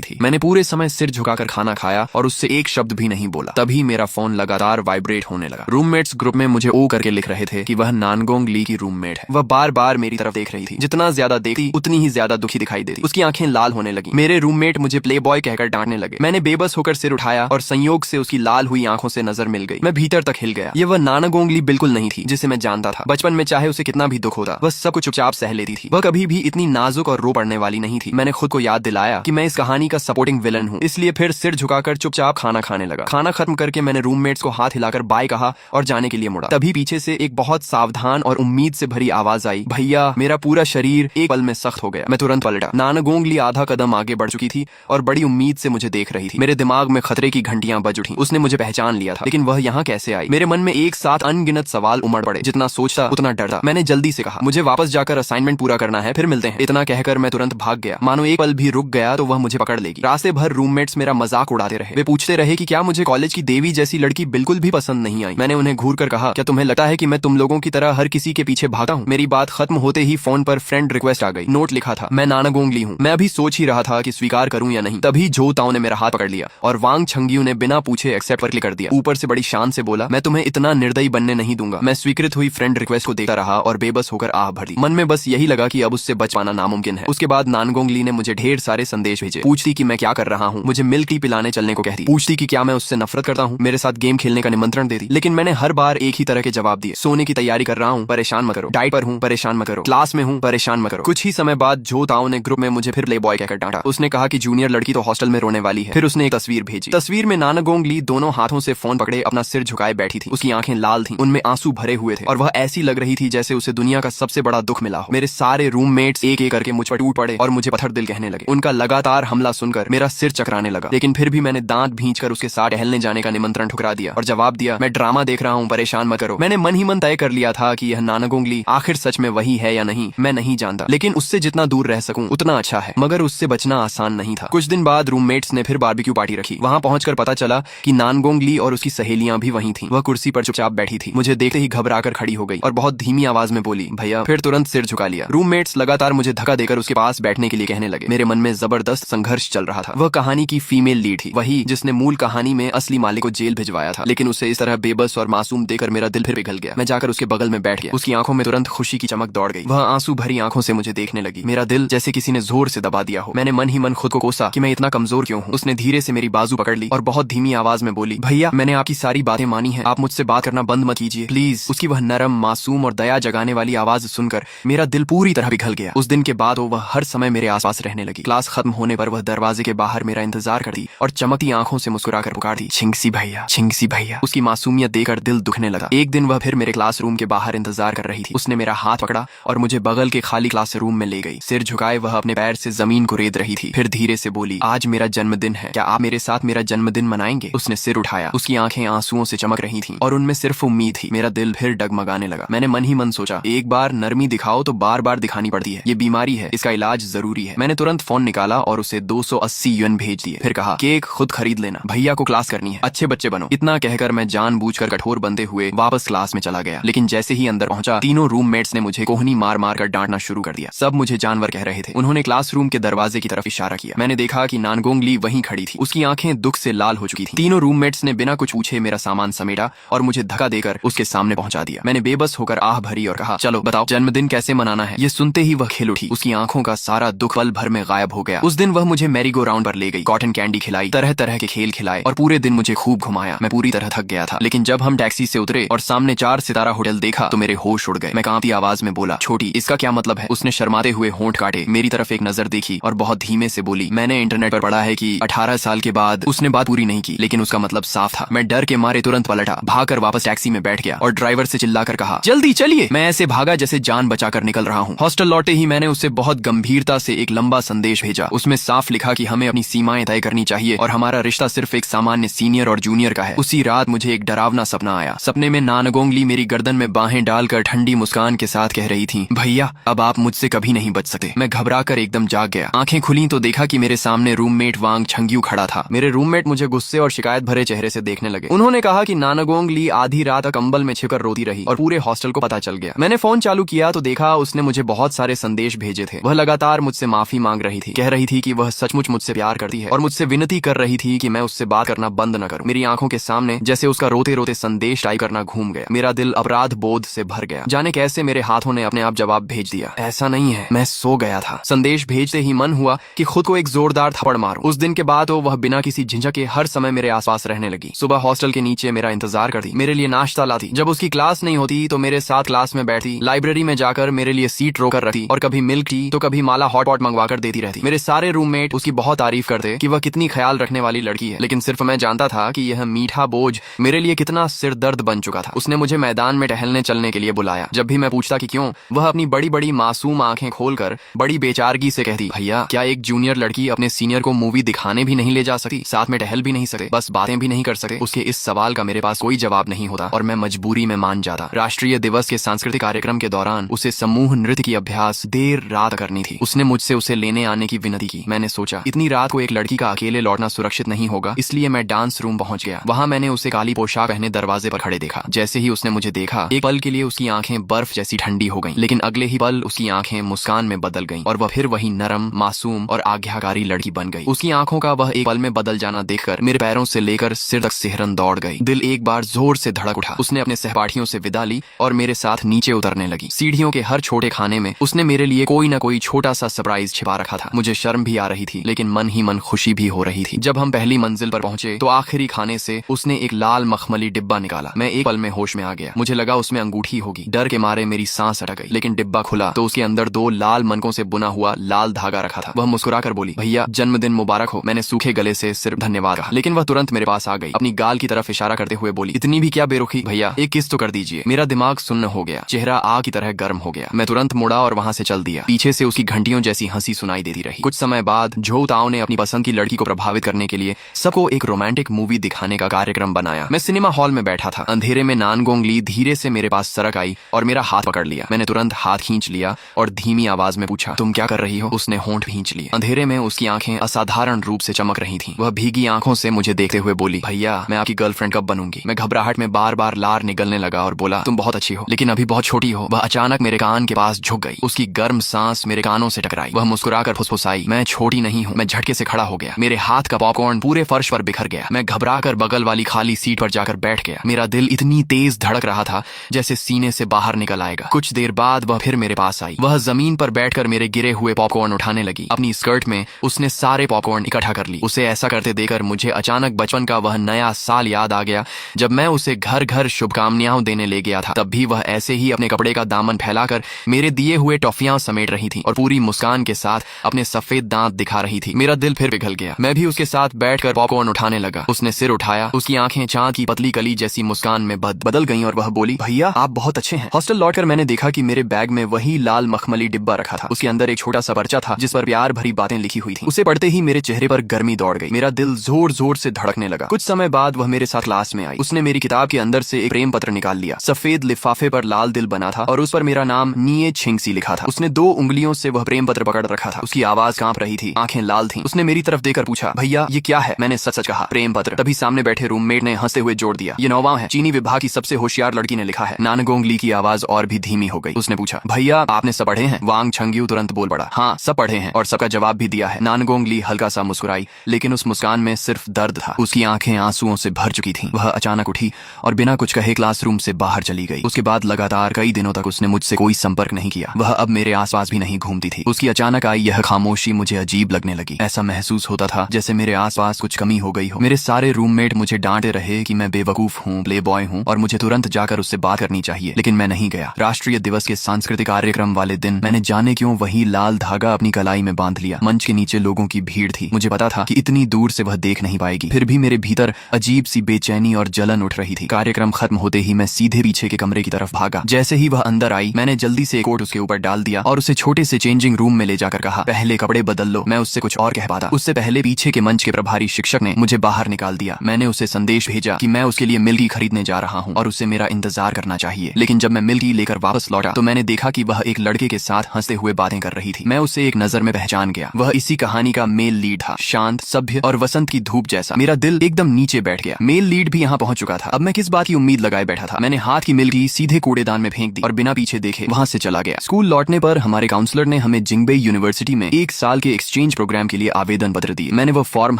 थी। मैंने पूरे समय सिर झुकाकर खाना खाया और उससे एक शब्द भी नहीं बोला। तभी मेरा फोन लगातार वाइब्रेट होने लगा। रूममेट्स ग्रुप में मुझे ओ करके लिख रहे थे कि वह नानगोंग ली की रूममेट है। वह बार बार मेरी तरफ देख रही थी। जितना ज्यादा देखती उतनी ही ज्यादा दुखी दिखाई देती। उसकी आंखें लाल होने लगी। मेरे रूममेट मुझे प्ले बॉय कहकर डांटने लगे। मैंने बेबस होकर सिर उठाया और संयोग से उसकी लाल हुई आंखों से नजर मिल गई। मैं भीतर तक हिल गया। ये वह नानागोंग ली बिल्कुल नहीं थी जिसे मैं जानता था। बचपन में चाहे उसे कितना भी दुख होता, वह सब कुछ चुपचाप सह लेती थी। वह कभी भी इतनी नाजुक और रो पड़ने वाली नहीं थी। मैंने खुद को याद दिलाया कि मैं इस कहानी का सपोर्टिंग विलन हूँ, इसलिए फिर सिर झुकाकर चुपचाप खाना खाने लगा। खाना खत्म करके मैंने रूममेट्स को हाथ हिलाकर बाय कहा और जाने के लिए मुड़ा। तभी पीछे से एक बहुत सावधान और उम्मीद से भरी आवाज आई, भैया। मेरा पूरा शरीर एक पल में सख्त हो गया। मैं तुरंत पलटा। नानागोंग ली आधा कदम आगे बढ़ चुकी थी और बड़ी उम्मीद से मुझे देख रही थी। मेरे दिमाग में खतरे की घंटियां बज उठी। उसने मुझे पहचान लिया था, लेकिन वह यहाँ कैसे आई? मेरे मन में एक साथ अनगिनत सवाल उमड़ पड़े। जितना सोचता उतना डरता। मैंने जल्दी से कहा, मुझे वापस जाकर असाइनमेंट पूरा करना है, फिर मिलते हैं। इतना कहकर मैं तुरंत भाग गया। मानो एक पल भी रुक गया तो वह मुझे पकड़ लेगी। रास्ते भर रूममेट्स मेरा मजाक उड़ाते रहे। वे पूछते रहे कि क्या मुझे कॉलेज की देवी जैसी लड़की बिल्कुल भी पसंद नहीं आई। मैंने उन्हें घूर कर कहा, क्या तुम्हें लगता है कि मैं तुम लोगों की तरह हर किसी के पीछे भागता हूँ? मेरी बात खत्म होते ही फोन पर फ्रेंड रिक्वेस्ट आ गई। नोट लिखा था, मैं नानागोंग ली हूँ। मैं अभी सोच ही रहा था कि स्वीकार करूं या नहीं, तभी जो ताओ ने मेरा हाथ पकड़ लिया और वांग छंगियू ने बिना पूछे एक्सेप्ट पर क्लिक कर दिया। ऊपर से बड़ी शान से बोला, मैं तुम्हें इतना निर्दयी बनने नहीं दूंगा। मैं स्वीकृत हुई फ्रेंड रिक्वेस्ट को देखता रहा और बेबस होकर आह भर दी। मन में बस यही लगा कि अब उससे बच पाना नामुमकिन है। उसके बाद नानगोंग ली ने मुझे ढेर सारे संदेश भेजे। पूछती कि मैं क्या कर रहा हूँ, मुझे मिल्क टी पिलाने चलने को कहती। पूछती कि क्या मैं उससे नफरत करता हूँ, मेरे साथ गेम खेलने का निमंत्रण देती। लेकिन मैंने हर बार एक ही तरह के जवाब दिए। सोने की तैयारी कर रहा हूँ, परेशान मत करो। डाइट पर हूँ, परेशान मत करो। क्लास में हूँ, परेशान मत करो। कुछ ही समय बाद जो ताओ ने ग्रुप में मुझे फिर प्ले बॉय कहकर डांटा। उसने कहा कि जूनियर लड़की तो हॉस्टल में रोने वाली है। फिर उसने एक तस्वीर भेजी। तस्वीर में नानागोंग ली दोनों हाथों से फोन पकड़े अपना सिर झुकाए बैठी थी। उसकी आंखें लाल थीं, उनमें आंसू भरे हुए थे और वह ऐसी लग रही थी जैसे उसे दुनिया का सबसे बड़ा दुख मिला हो। मेरे सारे रूममेट्स एक एक करके मुझ पर टूट पड़े और मुझे पत्थर दिल कहने लगे। उनका लगातार हमला सुनकर मेरा सिर चकराने लगा, लेकिन फिर भी मैंने दांत भींचकर उसके साथ टहलने जाने का निमंत्रण ठुकरा दिया और जवाब दिया, मैं ड्रामा देख रहा हूँ, परेशान मत करो। मैंने मन ही मन तय कर लिया था कि यह नानागोंग ली आखिर सच में वही है या नहीं, मैं नहीं जानता, लेकिन उससे जितना दूर रह सकूं उतना अच्छा है। मगर उससे बचना आसान नहीं था। कुछ दिन बाद रूममेट्स ने फिर बारबेक्यू पार्टी रखी। वहां पहुंचकर पता चला कि नानगोंग ली और उसकी सहेलियां भी वहीं थीं। वह कुर्सी पर चुपचाप बैठी थी। मुझे देखते ही घबराकर खड़ी हो गई और बहुत धीमी आवाज में बोली, भैया। फिर तुरंत सिर झुका लिया। रूममेट्स लगातार मुझे धक्का देकर उसके पास बैठने के लिए कहने लगे। मेरे मन में जबरदस्त संघर्ष चल रहा था। वह कहानी की फीमेल लीड थी, वही जिसने मूल कहानी में असली मालिक को जेल भिजवाया था, लेकिन उसे इस तरह बेबस और मासूम देकर मेरा दिल फिर पिघल गया। मैं जाकर उसके बगल में बैठ गया। उसकी आंखों में तुरंत खुशी की चमक दौड़ गई। वह आंसू भरी आंखों से मुझे देखने लगी। मेरा दिल जैसे किसी ने जोर से दबा दिया हो। मैंने मन ही मन खुद को कोसा कि मैं इतना कमजोर क्यों हूँ। उसने धीरे से मेरी बाजू पकड़ ली और बहुत धीमी आवाज में बोली, भैया, मैंने आपकी सारी बातें मानी हैं, आप मुझसे बात करना बंद मत कीजिए प्लीज। उसकी वह नरम, मासूम और दया जगाने वाली आवाज सुनकर मेरा दिल पूरी तरह पिघल गया। उस दिन के बाद वह हर समय मेरे आसपास रहने लगी। क्लास खत्म होने पर वह दरवाजे के बाहर मेरा इंतजार करती और चमकती आंखों से मुस्कुराकर पुकारती, छिंगसी भैया, छिंगसी भैया। उसकी मासूमियत देखकर दिल दुखने लगा। एक दिन वह फिर मेरे क्लासरूम के बाहर इंतजार कर रही थी। उसने मेरा हाथ पकड़ा और मुझे बगल के खाली क्लासरूम में ले गई। सिर झुकाए वह अपने पैर से जमीन को रेत रही थी। फिर धीरे से बोली, आज मेरा जन्मदिन है, क्या आप मेरे साथ मेरा जन्मदिन मनाएंगे? उसने सिर उठाया। उसकी आंखें आंसुओं से चमक रही थीं और उनमें सिर्फ उम्मीद थी। मेरा दिल फिर डगमगाने लगा। मैंने मन ही मन सोचा, एक बार नरमी दिखाओ तो बार बार दिखानी पड़ती है। ये बीमारी है, इसका इलाज जरूरी है। मैंने तुरंत फोन निकाला और उसे 280 युएन भेज दिए। फिर कहा, केक खुद खरीद लेना, भैया को क्लास करनी है, अच्छे बच्चे बनो। इतना कहकर मैं जानबूझकर कठोर बनते हुए वापस क्लास में चला गया। लेकिन जैसे ही अंदर पहुंचा, तीनों रूममेट्स ने मुझे कोहनी मार मार कर डांटना शुरू कर दिया। सब मुझे जानवर कह रहे थे। उन्होंने क्लासरूम के दरवाजे की तरफ इशारा किया। मैंने देखा कि नानगोंग ली वहीं खड़ी थी। उसकी आंखें दुख से लाल हो चुकी थी। तीनों रूममेट्स ने बिना कुछ पूछे मेरा सामान समेटा और मुझे धक्का देकर उसके सामने पहुंचा दिया। मैंने बेबस होकर आह भरी और कहा, चलो बताओ जन्मदिन कैसे मनाना है। ये सुनते ही वह खिल उठी। उसकी आंखों का सारा दुख पल भर में गायब हो गया। उस दिन वह मुझे मैरी गो राउंड पर ले गई, कॉटन कैंडी खिलाई, तरह तरह के खेल खिलाए और पूरे दिन मुझे खूब घुमाया। मैं पूरी तरह थक गया था। लेकिन जब हम टैक्सी से उतरे और सामने 4 सितारा होटल देखा तो मेरे होश उड़ गए। मैं कांपती आवाज में बोला, छोटी, इसका क्या मतलब है? उसने शर्माते हुए होंठ काटे, मेरी तरफ एक नजर देखी और बहुत धीमे से बोली, मैंने इंटरनेट पर पढ़ा है कि 18 साल के बाद। उसने बात पूरी नहीं की, लेकिन उसका मतलब साफ था। मैं डर के मारे तुरंत पलटा, भागकर वापस टैक्सी में बैठ गया और ड्राइवर से चिल्लाकर कहा, जल्दी चलिए। मैं ऐसे भागा जैसे जान बचाकर निकल रहा हूँ। हॉस्टल लौटे ही मैंने उसे बहुत गंभीरता से एक लंबा संदेश भेजा। उसमें साफ लिखा कि हमें अपनी सीमाएं तय करनी चाहिए और हमारा रिश्ता सिर्फ एक सामान्य सीनियर और जूनियर का है। उसी रात मुझे एक डरावना सपना आया। सपने में नानगोंग ली मेरी गर्दन में बाहें डालकर ठंडी मुस्कान के साथ कह रही थी, भैया, अब आप मुझसे कभी नहीं बच सकते। मैं घबराकर एकदम जाग गया। आंखें खुली तो देखा कि मेरे सामने रूममेट वांग छंगियू खड़ा था। मेरे रूममेट मुझे गुस्से और शिकायत भरे चेहरे से देखने लगे। उन्होंने कहा कि नानगोंग ली आधी रात कंबल में छिपकर रोती रही और पूरे हॉस्टल को पता चल गया। मैंने फोन चालू किया तो देखा उसने मुझे बहुत सारे संदेश भेजे थे। वह लगातार मुझसे माफी मांग रही थी, कह रही थी कि वह सचमुच मुझसे प्यार करती है और मुझसे विनती कर रही थी कि मैं उससे बात करना बंद न करूं। मेरी आंखों के सामने जैसे उसका रोते रोते संदेश टाइप करना घूम गया। मेरा दिल अपराध बोध से भर गया। जाने कैसे मेरे हाथों ने अपने आप जवाब भेज दिया। ऐसा नहीं है, मैं सो गया था। संदेश भेजते ही मन हुआ कि खुद को एक जोरदार थप्पड़ मारूं। उस दिन के बाद तो वह बिना किसी झिझक के हर समय मेरे आसपास रहने लगी। सुबह हॉस्टल के नीचे मेरा इंतजार करती, मेरे लिए नाश्ता लाती। जब उसकी क्लास नहीं होती तो मेरे साथ क्लास में बैठती, लाइब्रेरी में जाकर मेरे लिए सीट रोकर रखती और कभी मिल्क टी तो कभी माला हॉट पॉट मंगवा कर देती रहती। मेरे सारे रूममेट उसकी बहुत तारीफ करते कि वह कितनी ख्याल रखने वाली लड़की है, लेकिन सिर्फ मैं जानता था कि यह मीठा बोझ मेरे लिए कितना सिर दर्द बन चुका था। उसने मुझे मैदान में टहलने चलने के लिए बुलाया। जब भी मैं पूछता कि क्यों, वह अपनी बड़ी बड़ी मासूम आंखें खोलकर बड़ी बेचारगी से कहती, भैया क्या एक जूनियर लड़की अपने सीनियर को मूवी दिखाने भी नहीं ले जा सकती, साथ में टहल भी नहीं सकते, बस बातें भी नहीं कर सकते। उसके इस सवाल का मेरे पास कोई जवाब नहीं होता और मैं मजबूरी में मान जाता। राष्ट्रीय दिवस के सांस्कृतिक कार्यक्रम के दौरान उसे समूह नृत्य की अभ्यास देर रात करनी थी। उसने मुझसे उसे लेने आने की विनती की। मैंने सोचा इतनी रात को एक लड़की का अकेले लौटना सुरक्षित नहीं होगा, इसलिए मैं डांस रूम पहुंच गया। वहां मैंने उसे काली पोशाक पहने दरवाजे पर खड़े देखा। जैसे ही उसने मुझे देखा, एक पल के लिए उसकी आंखें बर्फ जैसी ठंडी हो गईं, लेकिन अगले ही पल उसकी आंखें मुस्कान में बदल गईं और वह फिर वही नरम, मासूम और आज्ञाकारी लड़की बन गई। उसकी आंखों का वह एक पल में बदल जाना देखकर मेरे पैरों से लेकर सिर तक सिहरन दौड़ गई। दिल एक बार जोर से धड़क उठा। उसने अपने सहपाठियों से विदा ली और मेरे साथ नीचे उतरने लगी। सीढ़ियों के हर छोटे खाने में उसने मेरे लिए कोई न कोई छोटा सा सरप्राइज छिपा रखा था। मुझे शर्म भी आ रही थी, लेकिन मन ही मन खुशी भी हो रही थी। जब हम पहली मंजिल पर पहुंचे तो आखिरी खाने से उसने एक लाल मखमली डिब्बा निकाला। मैं एक पल में होश में आ गया। मुझे लगा उसमें अंगूठी होगी। डर के मारे मेरी सांस अटक गई, लेकिन डिब्बा खुला तो उसके अंदर 2 लाल मनकों से बुना हुआ लाल धागा रखा था। वह मुस्कुराकर बोली, भैया जन्मदिन मुबारक हो। मैंने सूखे गले से सिर्फ धन्यवाद कहा, लेकिन वह तुरंत मेरे पास आ गई। अपनी गाल की तरफ इशारा करते हुए बोली, इतनी भी क्या बेरुखी, भैया एक किस तो कर दीजिए। मेरा दिमाग सुन्न हो गया, चेहरा आग की तरह गर्म हो गया। मैं तुरंत मुड़ा और वहां से चल दिया। पीछे से उसकी घंटियों जैसी हंसी सुनाई देती रही। कुछ समय बाद झो ताओ ने अपनी पसंद की लड़की को प्रभावित करने के लिए सबको एक रोमांटिक मूवी दिखाने का कार्यक्रम बनाया। मैं सिनेमा हॉल में बैठा था। अंधेरे में नानगोंग ली धीरे से मेरे पास सरक आई और मेरा हाथ पकड़ लिया। मैंने तुरंत हाथ खींच लिया और धीमी आवाज में पूछा, तुम क्या कर रही हो? उसने होंठ खींच लिए। अंधेरे में उसकी आंखें असाधारण रूप से चमक रही थीं। वह भीगी आंखों से मुझे देखते हुए बोली, भैया मैं आपकी गर्लफ्रेंड कब बनूंगी? मैं घबराहट में बार बार लार निकलने लगा और बोला, तुम बहुत अच्छी हो, लेकिन अभी बहुत छोटी हो। वह अचानक मेरे कान के पास झुक गई। उसकी गर्म सांस मेरे कानों से टकराई। वह मुस्कुराकर फुसफुसाई, मैं छोटी नहीं हूँ। मैं झटके से खड़ा हो गया। मेरे हाथ का पॉपकॉर्न पूरे फर्श पर बिखर गया। मैं घबराकर बगल वाली खाली सीट पर जाकर बैठ गया। मेरा दिल इतनी तेज धड़क रहा था जैसे सीने से बाहर निकल आएगा। कुछ देर बाद वह फिर मेरे पास आई। वह जमीन पर बैठकर मेरे गिरे हुए पॉपकॉर्न उठाने लगी। अपनी स्कर्ट में उसने सारे पॉपकॉर्न इकट्ठा कर ली। उसे ऐसा करते देखकर मुझे अचानक बचपन का वह नया साल याद आ गया जब मैं उसे घर घर शुभकामनाएं देने ले गया था। तब भी वह ऐसे ही अपने कपड़े का दामन फैलाकर मेरे दिए हुए टॉफियां समेट रही थी और पूरी मुस्कान के साथ अपने सफेद दांत दिखा रही थी। मेरा दिल फिर पिघल गया। मैं भी उसके साथ बैठकर पॉपकॉर्न उठाने लगा। उसने सिर उठाया। उसकी आंखें चांद की पतली कली जैसी मुस्कान में बदल गईं और वह बोली, भैया आप बहुत अच्छे हैं। हॉस्टल लौटकर मैंने देखा कि मेरे बैग में वही लाल मखमली डिब्बा रखा था। उसके अंदर एक छोटा सा पर्चा था जिस पर प्यार भरी बातें लिखी हुई थी। उसे पढ़ते ही मेरे चेहरे पर गर्मी दौड़ गई। मेरा दिल जोर जोर से धड़कने लगा। कुछ समय बाद वह मेरे साथ क्लास में आई। उसने मेरी किताब के अंदर से एक प्रेम पत्र निकाल लिया। सफेद लिफाफे पर लाल दिल बना था और उस पर मेरा नाम निये छिंगसी लिखा था। उसने 2 उंगलियों से वह प्रेम पत्र पकड़ रखा था। उसकी आवाज कांप रही थी, आंखें लाल थीं। उसने मेरी तरफ देखकर पूछा, भैया ये क्या है? मैंने सच सच कहा, प्रेम पत्र। तभी सामने बैठे रूममेट ने हंसते हुए जोड़ दिया, ये नौवां है, चीनी विभाग की सबसे होशियार लड़की ने लिखा है। नानगोंग ली की आवाज और भी धीमी हो गई। उसने पूछा, भैया आपने सब पढ़े हैं? वांग छंग्यू तुरंत बोल पड़ा, हाँ सब पढ़े हैं और सबका जवाब भी दिया है। नानगोंग ली हल्का सा मुस्कुराई, लेकिन उस मुस्कान में सिर्फ दर्द था। उसकी आंखें आंसुओं से भर चुकी थीं। वह अचानक उठी और बिना कुछ कहे क्लासरूम से बाहर चली गई। उसके बाद लगातार कई दिनों तक उसने मुझसे कोई संपर्क नहीं किया। वह अब मेरे आसपास भी नहीं घूमती थी। उसकी अचानक आई यह खामोशी मुझे अजीब लगने लगी। ऐसा महसूस होता था जैसे मेरे आसपास कुछ कमी हो गई हो। मेरे सारे रूममेट मुझे डांटे रहे कि मैं बेवकूफ हूँ, प्ले बॉय हूँ और मुझे तुरंत जाकर उससे बात करनी चाहिए, लेकिन मैं नहीं गया। राष्ट्रीय दिवस के सांस्कृतिक कार्यक्रम वाले दिन मैंने जाने क्यों वही लाल धागा अपनी कलाई में बांध लिया। मंच के नीचे लोगों की भीड़ थी। मुझे पता था कि इतनी दूर से वह देख नहीं पाएगी, फिर भी मेरे भीतर अजीब सी बेचैनी और जलन उठ रही थी। कार्यक्रम खत्म होते ही मैं सीधे पीछे के कमरे की तरफ भागा। जैसे ही वह अंदर आई, मैंने जल्दी से एक कोट उसके ऊपर डाल दिया और उसे छोटे से चेंजिंग रूम में ले जाकर कहा, पहले कपड़े बदल लो। मैं उससे कुछ और कह पाता, उससे पहले पीछे के मंच के प्रभारी शिक्षक ने मुझे बाहर निकाल दिया। मैंने उसे संदेश भेजा कि मैं उसके लिए मिल्की खरीदने जा रहा हूँ और उसे मेरा इंतजार करना चाहिए। लेकिन जब मैं मिल्की लेकर वापस लौटा तो मैंने देखा कि वह एक लड़के के साथ हंसते हुए बातें कर रही थी। मैं उसे एक नजर में पहचान गया। वह इसी कहानी का मेल लीड था, शांत, सभ्य और वसंत की धूप जैसा। मेरा दिल एकदम नीचे बैठ गया। मेल लीड भी यहाँ पहुंच चुका था। अब मैं किस बात की उम्मीद लगाए बैठा था। मैंने हाथ की मिल्की सीधे कूड़ेदान में फेंक दी और बिना पीछे देखे वहां से चला चला गया। स्कूल लौटने पर हमारे काउंसलर ने हमें जिंगबेई यूनिवर्सिटी में 1 साल के एक्सचेंज प्रोग्राम के लिए आवेदन पत्र दिए। मैंने वो फॉर्म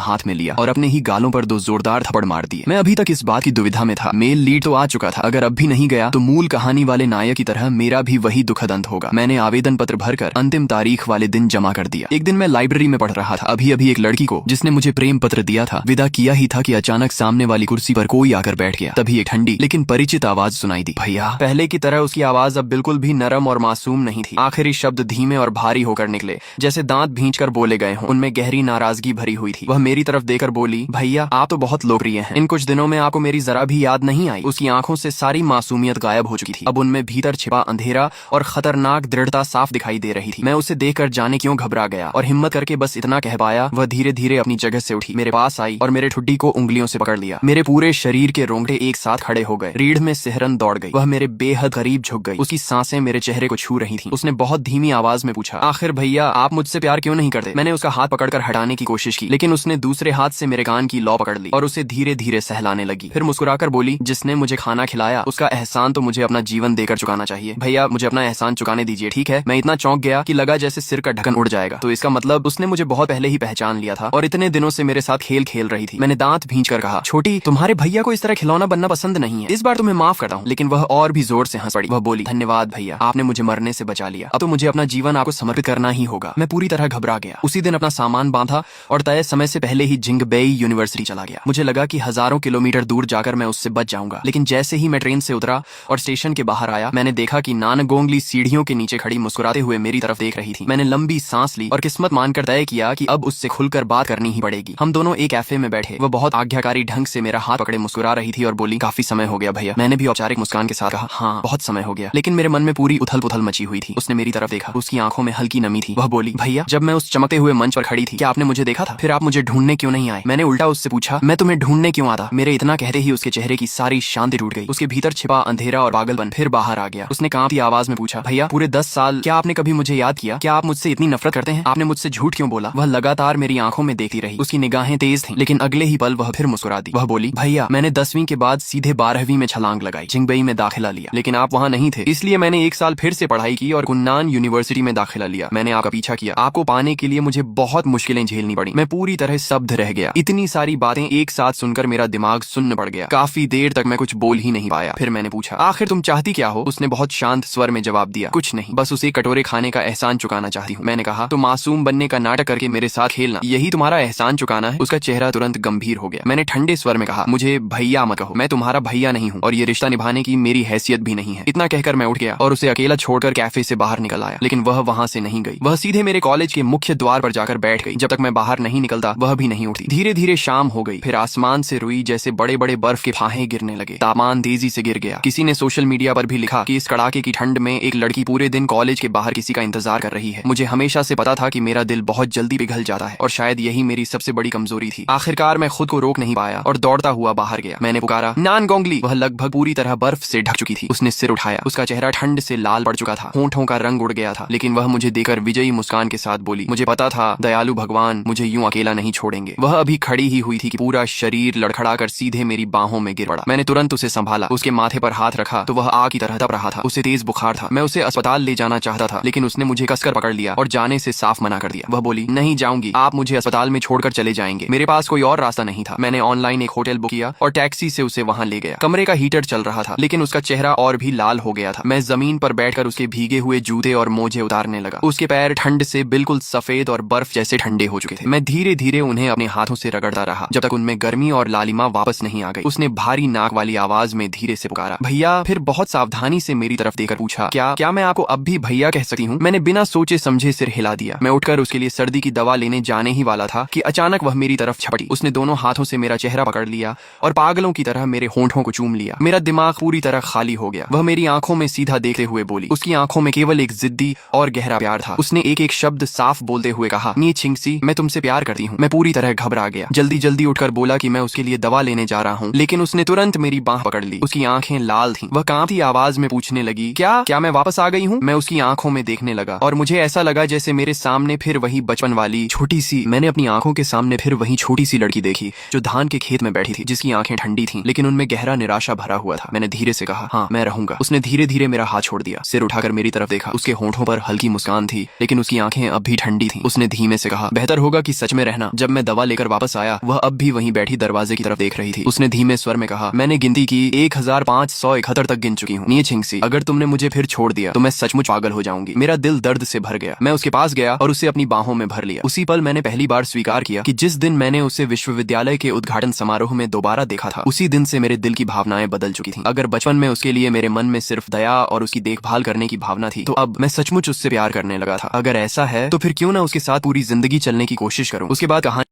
हाथ में लिया और अपने ही गालों पर 2 जोरदार थप्पड़ मार दिए। मैं अभी तक इस बात की दुविधा में था। मेल लीड तो आ चुका था, अगर अब भी नहीं गया तो मूल कहानी वाले नायक की तरह मेरा भी वही दुखद अंत होगा। मैंने आवेदन पत्र भरकर अंतिम तारीख वाले दिन जमा कर दिया। एक दिन मैं लाइब्रेरी में पढ़ रहा था। अभी अभी एक लड़की को, जिसने मुझे प्रेम पत्र दिया था, विदा किया ही था कि अचानक सामने वाली कुर्सी पर कोई आकर बैठ गया। तभी एक ठंडी लेकिन परिचित आवाज सुनाई दी। भैया। पहले की तरह उसकी आवाज अब बिल्कुल भी नरम और मासूम नहीं थी। आखिरी शब्द धीमे और भारी होकर निकले, जैसे दांत भींचकर बोले गए हों। उनमें गहरी नाराजगी भरी हुई थी। वह मेरी तरफ देखकर बोली, भैया आप तो बहुत लोकप्रिय हैं। इन कुछ दिनों में आपको मेरी जरा भी याद नहीं आई। उसकी आंखों से सारी मासूमियत गायब हो चुकी थी। अब उनमें भीतर छिपा अंधेरा और खतरनाक दृढ़ता साफ दिखाई दे रही थी। मैं उसे देखकर जाने क्यों घबरा गया और हिम्मत करके बस इतना कह पाया। वह धीरे धीरे अपनी जगह से उठी, मेरे पास आई और मेरे ठुड्डी को उंगलियों से पकड़ लिया। मेरे पूरे शरीर के रोंगटे एक साथ खड़े हो गए। रीढ़ में सिहरन दौड़ गई। वह मेरे बेहद करीब झुक गई। उसकी सांसें मेरे चेहरे को छू रही थीं। उसने बहुत धीमी आवाज में पूछा, आखिर भैया आप मुझसे प्यार क्यों नहीं करते? मैंने उसका हाथ पकड़कर हटाने की कोशिश की, लेकिन उसने दूसरे हाथ से मेरे कान की लौ पकड़ ली और उसे धीरे धीरे सहलाने लगी। फिर मुस्कुराकर बोली, जिसने मुझे खाना खिलाया उसका एहसान तो मुझे अपना जीवन देकर चुकाना चाहिए। भैया मुझे अपना एहसान चुकाने दीजिए, ठीक है? मैं इतना चौंक गया कि लगा जैसे सिर का ढक्कन उड़ जाएगा। तो इसका मतलब उसने मुझे बहुत पहले ही पहचान लिया था और इतने दिनों से मेरे साथ खेल खेल रही थी। मैंने दांत भींचकर कहा, छोटी तुम्हारे भैया को इस तरह खिलौना बनना पसंद नहीं है। इस बार तुम्हें माफ करता हूँ। लेकिन वह और भी जोर से हंस पड़ी। वह बोली, धन्यवाद भैया, आपने मुझे मरने से बचा लिया। अब तो मुझे अपना जीवन आपको समर्पित करना ही होगा। मैं पूरी तरह घबरा गया। उसी दिन अपना सामान बांधा और तय समय से पहले ही जिंगबेई यूनिवर्सिटी चला गया। मुझे लगा कि हजारों किलोमीटर दूर जाकर मैं उससे बच जाऊंगा। लेकिन जैसे ही मैं ट्रेन से उतरा और स्टेशन के बाहर आया, मैंने देखा कि नानगोंगली सीढ़ियों के नीचे खड़ी मुस्कुराते हुए मेरी तरफ देख रही थी। मैंने लंबी सांस ली और किस्मत मानकर तय किया कि अब उससे खुलकर बात करनी ही पड़ेगी। हम दोनों एक कैफे में बैठे। वह बहुत आज्ञाकारी ढंग से मेरा हाथ पकड़े मुस्कुरा रही थी और बोली, काफी समय हो गया भैया। मैंने भी औपचारिक मुस्कान के साथ कहा, हाँ बहुत समय हो गया। लेकिन मेरे मन में पूरी उथल पुथल मची हुई थी। उसने मेरी तरफ देखा। उसकी आंखों में हल्की नमी थी। वह बोली, भैया जब मैं उस चमकते हुए मंच पर खड़ी थी, क्या आपने मुझे देखा था? फिर आप मुझे ढूंढने क्यों नहीं आए? मैंने उल्टा उससे पूछा, मैं तुम्हें ढूंढने क्यों आता? मेरे इतना कहते ही उसके चेहरे की सारी शांति टूट गई। उसके भीतर छिपा अंधेरा और पागलपन फिर बाहर आ गया। उसने कांपती आवाज में पूछा, भैया पूरे 10 साल क्या आपने कभी मुझे याद किया? क्या आप मुझसे इतनी नफरत करते हैं? आपने मुझसे झूठ क्यों बोला? वह लगातार मेरी आंखों में देखती रही। उसकी निगाहें तेज थीं, लेकिन अगले ही पल वह फिर मुस्कुरा दी। वह बोली, भैया मैंने 10वीं के बाद सीधे 12वीं में छलांग लगाई, जिंगबेई में दाखिला लिया। लेकिन आप वहाँ नहीं थे, इसलिए मैंने 1 साल फिर से पढ़ाई की और कुन्नान यूनिवर्सिटी में दाखिला लिया। मैंने आपका पीछा किया। आपको पाने के लिए मुझे बहुत मुश्किलें झेलनी पड़ी। मैं पूरी तरह स्तब्ध रह गया। इतनी सारी बातें एक साथ सुनकर मेरा दिमाग सुन्न पड़ गया। काफी देर तक मैं कुछ बोल ही नहीं पाया। फिर मैंने पूछा, आखिर तुम चाहती क्या हो? उसने बहुत शांत स्वर में जवाब दिया, कुछ नहीं, बस उसे कटोरे खाने का एहसान चुकाना चाहती हूँ। मैंने कहा, तो मासूम बनने का नाटक करके मेरे साथ खेलना, यही तुम्हारा एहसान चुकाना है? उसका चेहरा तुरंत गंभीर हो गया। मैंने ठंडे स्वर में कहा, मुझे भैया मत कहो, मैं तुम्हारा भैया नहीं हूँ और ये रिश्ता निभाने की मेरी हैसियत भी नहीं है। इतना कहकर मैं उठ गया और उसे अकेला छोड़कर कैफे से बाहर निकल आया। लेकिन वह वहां से नहीं गई। वह सीधे मेरे कॉलेज के मुख्य द्वार पर जाकर बैठ गई। जब तक मैं बाहर नहीं निकलता वह भी नहीं उठती। धीरे धीरे शाम हो गई। फिर आसमान से रुई जैसे बड़े बड़े बर्फ के फाहे गिरने लगे। तापमान तेजी से गिर गया। किसी ने सोशल मीडिया पर भी लिखा कि इस कड़ाके की ठंड में एक लड़की पूरे दिन कॉलेज के बाहर किसी का इंतजार कर रही है। मुझे हमेशा से पता था कि मेरा दिल बहुत जल्दी पिघल जाता है और शायद यही मेरी सबसे बड़ी कमजोरी थी। आखिरकार मैं खुद को रोक नहीं पाया और दौड़ता हुआ बाहर गया। मैंने पुकारा, नानगोंगली। वह लगभग पूरी तरह बर्फ से ढक चुकी थी। उसने सिर उठाया। उसका चेहरा ठंड से लाल पड़ चुका था। होंठों का रंग उड़ गया था। लेकिन वह मुझे देकर विजयी मुस्कान के साथ बोली, मुझे पता था दयालु भगवान मुझे यूं अकेला नहीं छोड़ेंगे। वह अभी खड़ी ही हुई थी कि पूरा शरीर लड़खड़ाकर सीधे मेरी बाहों में गिर पड़ा। मैंने तुरंत उसे संभाला। उसके माथे पर हाथ रखा तो वह आग की तरह तप रहा था। उसे तेज बुखार था। मैं उसे अस्पताल ले जाना चाहता था, लेकिन उसने मुझे कसकर पकड़ लिया और जाने से साफ मना कर दिया। वह बोली, नहीं जाऊंगी, आप मुझे अस्पताल में छोड़कर चले जाएंगे। मेरे पास कोई और रास्ता नहीं था। मैंने ऑनलाइन एक होटल बुक किया और टैक्सी से उसे वहां ले गया। कमरे का हीटर चल रहा था, लेकिन उसका चेहरा और भी लाल हो गया था। मैं जमीन पर बैठकर उसके भीगे हुए जूते और मोजे उतारने लगा। उसके पैर ठंड से बिल्कुल सफेद और बर्फ जैसे ठंडे हो चुके थे। मैं धीरे धीरे उन्हें अपने हाथों से रगड़ता रहा जब तक उनमें गर्मी और लालिमा वापस नहीं आ गई। उसने भारी नाक वाली आवाज में धीरे से पुकारा, भैया। फिर बहुत सावधानी से मेरी तरफ देखकर पूछा, क्या मैं आपको अब भी भैया कह सकती हूँ? मैंने बिना सोचे समझे सिर हिला दिया। मैं उठकर उसके लिए सर्दी की दवा लेने जाने ही वाला था कि अचानक वह मेरी तरफ झपटी। उसने दोनों हाथों से मेरा चेहरा पकड़ लिया और पागलों की तरह मेरे होंठों को चूम लिया। मेरा दिमाग पूरी तरह खाली हो गया। वह मेरी आंखों में सीधा देखते हुए बोली। उसकी आंखों में केवल एक जिद्दी और गहरा प्यार था। उसने एक एक शब्द साफ बोलते हुए कहा, नी छिंगसी, मैं तुमसे प्यार करती हूँ। मैं पूरी तरह घबरा गया। जल्दी जल्दी उठकर बोला कि मैं उसके लिए दवा लेने जा रहा हूँ, लेकिन उसने तुरंत मेरी बाह पकड़ ली। उसकी आंखें लाल थीं। वह कांपती आवाज में पूछने लगी, क्या मैं वापस आ गई हूँ? मैं उसकी आंखों में देखने लगा और मुझे ऐसा लगा जैसे मेरे सामने फिर वही बचपन वाली छोटी सी, मैंने अपनी आंखों के सामने फिर वही छोटी सी लड़की देखी जो धान के खेत में बैठी थी, जिसकी आंखें ठंडी थीं, लेकिन उनमें गहरा निराशा भरा हुआ था। मैंने धीरे से कहा, हाँ मैं रहूंगा। उसने धीरे धीरे मेरा हाथ छोड़ दिया, सिर सिर उठाकर मेरी तरफ देखा। उसके होंठों पर हल्की मुस्कान थी, लेकिन उसकी आंखें अब भी ठंडी थीं। उसने धीमे से कहा, बेहतर होगा कि सच में रहना। जब मैं दवा लेकर वापस आया, वह अब भी वहीं बैठी दरवाजे की तरफ देख रही थी। उसने धीमे स्वर में कहा, मैंने गिनती की 1571 तक गिन चुकी हूँ। नी छिंगसी, अगर तुमने मुझे फिर छोड़ दिया तो मैं सचमुच पागल हो जाऊंगी। मेरा दिल दर्द से भर गया। मैं उसके पास गया और उसे अपनी बाहों में भर लिया। उसी पल मैंने पहली बार स्वीकार किया कि जिस दिन मैंने उसे विश्वविद्यालय के उद्घाटन समारोह में दोबारा देखा था, उसी दिन से मेरे दिल की भावनाएं बदल चुकी थीं। अगर बचपन में उसके लिए मेरे मन में सिर्फ दया और उसकी देखभाल करने की भावना थी, तो अब मैं सचमुच उससे प्यार करने लगा था। अगर ऐसा है तो फिर क्यों ना उसके साथ पूरी जिंदगी चलने की कोशिश करूं। उसके बाद कहानी